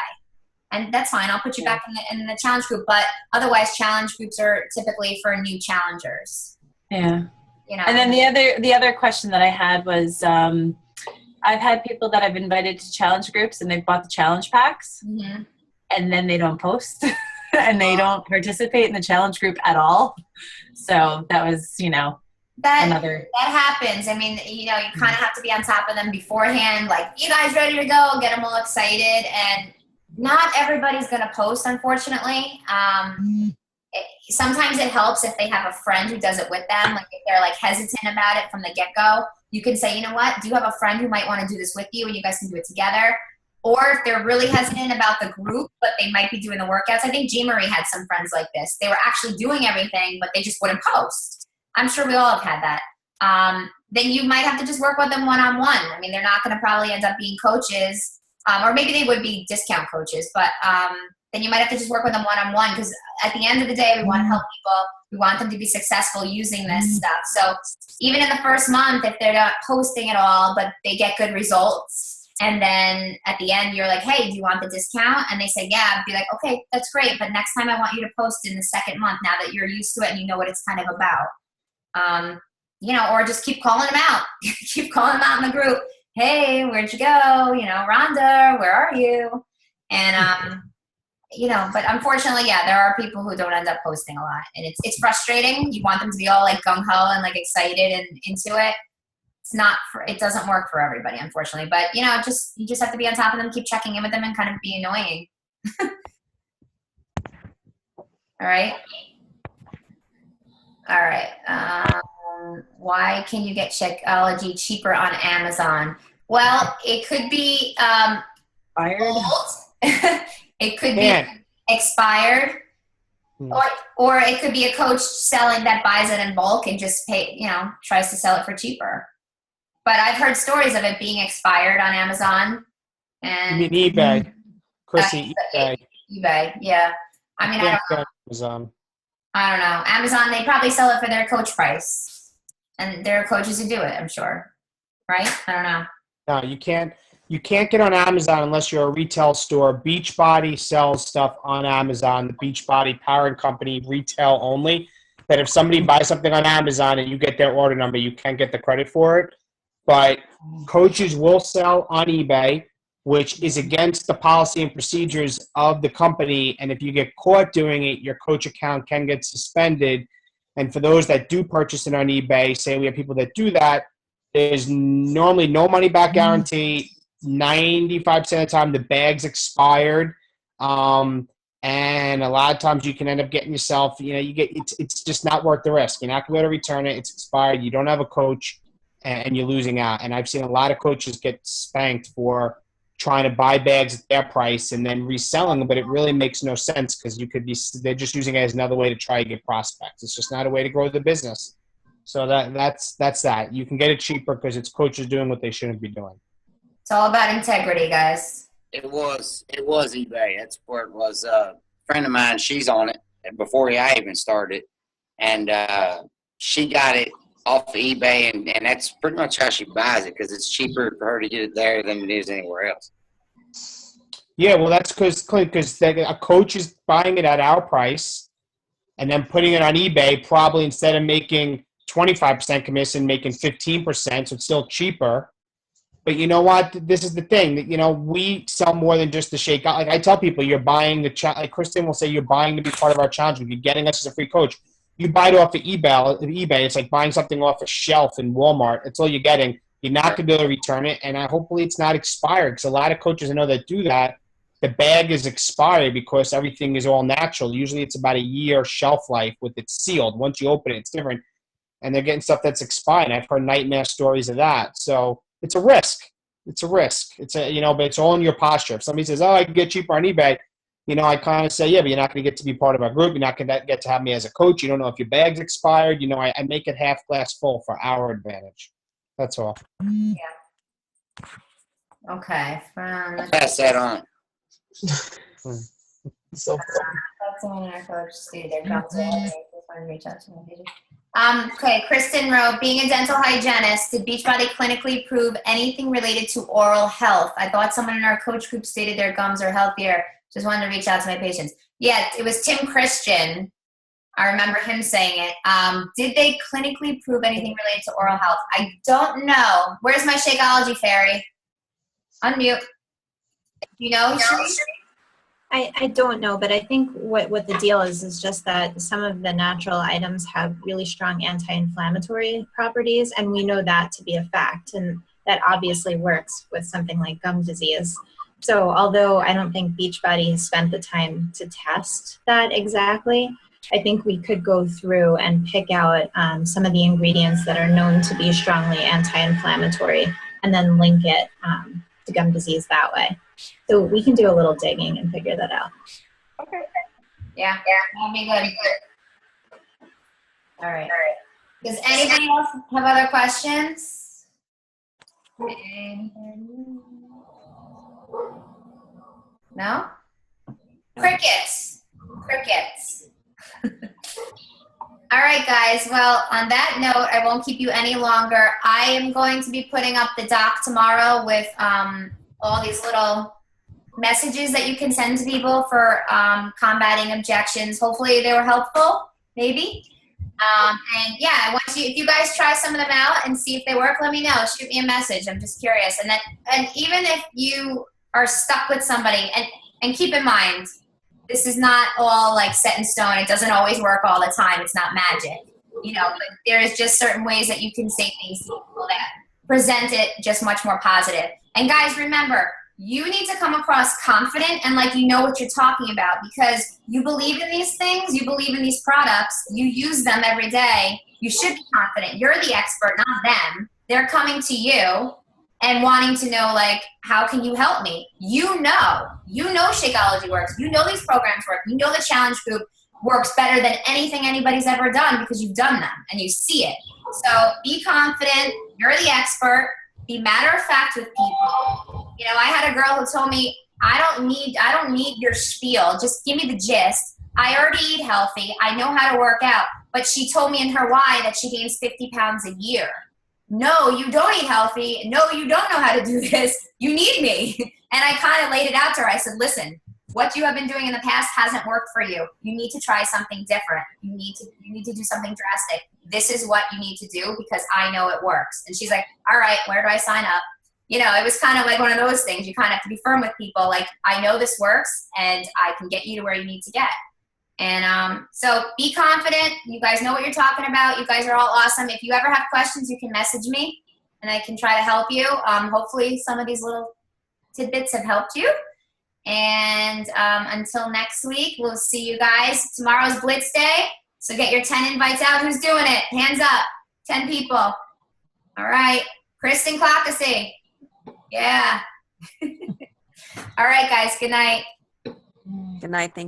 And that's fine. I'll put you back in the challenge group. But otherwise, challenge groups are typically for new challengers. yeah. You know? And then the other question that I had was, I've had people that I've invited to challenge groups and they've bought the challenge packs and then they don't post and they don't participate in the challenge group at all. So that was, you know, that happens. I mean, you know, you kind of have to be on top of them beforehand. Like, you guys ready to go? Get them all excited. And not everybody's going to post, unfortunately. Sometimes it helps if they have a friend who does it with them. Like if they're like hesitant about it from the get-go, you can say, you know what, do you have a friend who might want to do this with you and you guys can do it together? Or if they're really hesitant about the group, but they might be doing the workouts. I think Jean Marie had some friends like this. They were actually doing everything, but they just wouldn't post. I'm sure we all have had that. Then you might have to just work with them one-on-one. I mean, they're not going to probably end up being coaches, or maybe they would be discount coaches, but then you might have to just work with them one-on-one, because at the end of the day, we want to help people. We want them to be successful using this stuff. So even in the first month, if they're not posting at all, but they get good results, and then at the end, you're like, hey, do you want the discount? And they say, yeah, I'd be like, okay, that's great. But next time I want you to post in the second month, now that you're used to it and you know what it's kind of about. You know, or just keep calling them out. Keep calling them out in the group. Hey, where'd you go? You know, Rhonda, where are you? And, you know, but unfortunately, yeah, there are people who don't end up posting a lot. And it's frustrating. You want them to be all like gung-ho and like excited and into it. It doesn't work for everybody, unfortunately. But, you know, you just have to be on top of them, keep checking in with them, and kind of be annoying. All right. All right. Why can you get Shakeology cheaper on Amazon? Well, it could be old. It could be expired. Or it could be a coach that buys it in bulk and just tries to sell it for cheaper. But I've heard stories of it being expired on Amazon. And you mean eBay, Chrissy? eBay, yeah. I mean, I don't know. Amazon. I don't know. Amazon, they probably sell it for their coach price. And there are coaches who do it, I'm sure. Right? I don't know. No, you can't get on Amazon unless you're a retail store. Beachbody sells stuff on Amazon. The Beachbody parent company, retail only. That if somebody buys something on Amazon and you get their order number, you can't get the credit for it. But coaches will sell on eBay, which is against the policy and procedures of the company. And if you get caught doing it, your coach account can get suspended. And for those that do purchase it on eBay, say we have people that do that, there's normally no money back guarantee. 95% of the time, the bag's expired. And a lot of times you can end up getting yourself, it's just not worth the risk. You're not going to be able to return it. It's expired. You don't have a coach and you're losing out. And I've seen a lot of coaches get spanked for trying to buy bags at their price and then reselling them, but it really makes no sense because they're just using it as another way to try to get prospects. It's just not a way to grow the business. So that's that. You can get it cheaper because it's coaches doing what they shouldn't be doing. It's all about integrity, guys. It was eBay. That's where it was. A friend of mine, she's on it before I even started, and she got it off of eBay, and that's pretty much how she buys it because it's cheaper for her to get it there than it is anywhere else. Yeah, well, that's because a coach is buying it at our price and then putting it on eBay, probably instead of making 25% commission, making 15%, so it's still cheaper. But you know what? This is the thing that, we sell more than just the shake. Like I tell people, you're buying like Kristen will say, you're buying to be part of our challenge. You're getting us as a free coach. You buy it off of eBay. It's like buying something off a shelf in Walmart. That's all you're getting. You're not going to be able to return it. And hopefully it's not expired, because a lot of coaches I know that do that, the bag is expired because everything is all natural. Usually it's about a year shelf life with it sealed. Once you open it, it's different. And they're getting stuff that's expired. I've heard nightmare stories of that. So it's a risk. But it's all in your posture. If somebody says, I can get cheaper on eBay, I kind of say, yeah, but you're not going to get to be part of our group. You're not going to get to have me as a coach. You don't know if your bag's expired. I make it half glass full for our advantage. That's all. Yeah. Okay. Pass that on. So Okay, Kristen Rowe, being a dental hygienist, did Beachbody clinically prove anything related to oral health? I thought someone in our coach group stated their gums are healthier. Just wanted to reach out to my patients. Yeah, it was Tim Christian. I remember him saying it. Did they clinically prove anything related to oral health? I don't know. Where's my Shakeology fairy? Unmute. Sheree? I don't know, but I think what the deal is just that some of the natural items have really strong anti-inflammatory properties, and we know that to be a fact, and that obviously works with something like gum disease. So although I don't think Beachbody has spent the time to test that exactly, I think we could go through and pick out some of the ingredients that are known to be strongly anti-inflammatory and then link it to gum disease that way. So we can do a little digging and figure that out. Okay. Yeah, that'll be good. All right. Does anybody else have other questions? No? Crickets. All right, guys. Well, on that note, I won't keep you any longer. I am going to be putting up the doc tomorrow with all these little messages that you can send to people for combating objections. Hopefully they were helpful, maybe. And yeah, I want you, if you guys try some of them out and see if they work, let me know. Shoot me a message. I'm just curious. And even if you are stuck with somebody, and keep in mind, this is not all like set in stone. It doesn't always work all the time. It's not magic, but there is just certain ways that you can say things to people that present it just much more positive. And guys, remember, you need to come across confident and like you know what you're talking about, because you believe in these things, you believe in these products, you use them every day. You should be confident. You're the expert, not them. They're coming to you and wanting to know, like, how can you help me? You know Shakeology works. You know these programs work. You know the challenge group works better than anything anybody's ever done because you've done them and you see it. So be confident. You're the expert. Be matter of fact with people. I had a girl who told me, I don't need your spiel. Just give me the gist. I already eat healthy. I know how to work out. But she told me in her why that she gains 50 pounds a year. No, you don't eat healthy. No, you don't know how to do this. You need me. And I kind of laid it out to her. I said, listen, what you have been doing in the past hasn't worked for you. You need to try something different. You need to do something drastic. This is what you need to do because I know it works. And she's like, all right, where do I sign up? It was kind of like one of those things. You kind of have to be firm with people. Like, I know this works and I can get you to where you need to get. And so be confident. You guys know what you're talking about. You guys are all awesome. If you ever have questions, you can message me and I can try to help you. Hopefully some of these little tidbits have helped you. And until next week, we'll see you guys. Tomorrow's Blitz Day, so get your 10 invites out. Who's doing it? Hands up. 10 people. All right. Kristen Clackasy. Yeah. All right, guys. Good night. Good night. Thank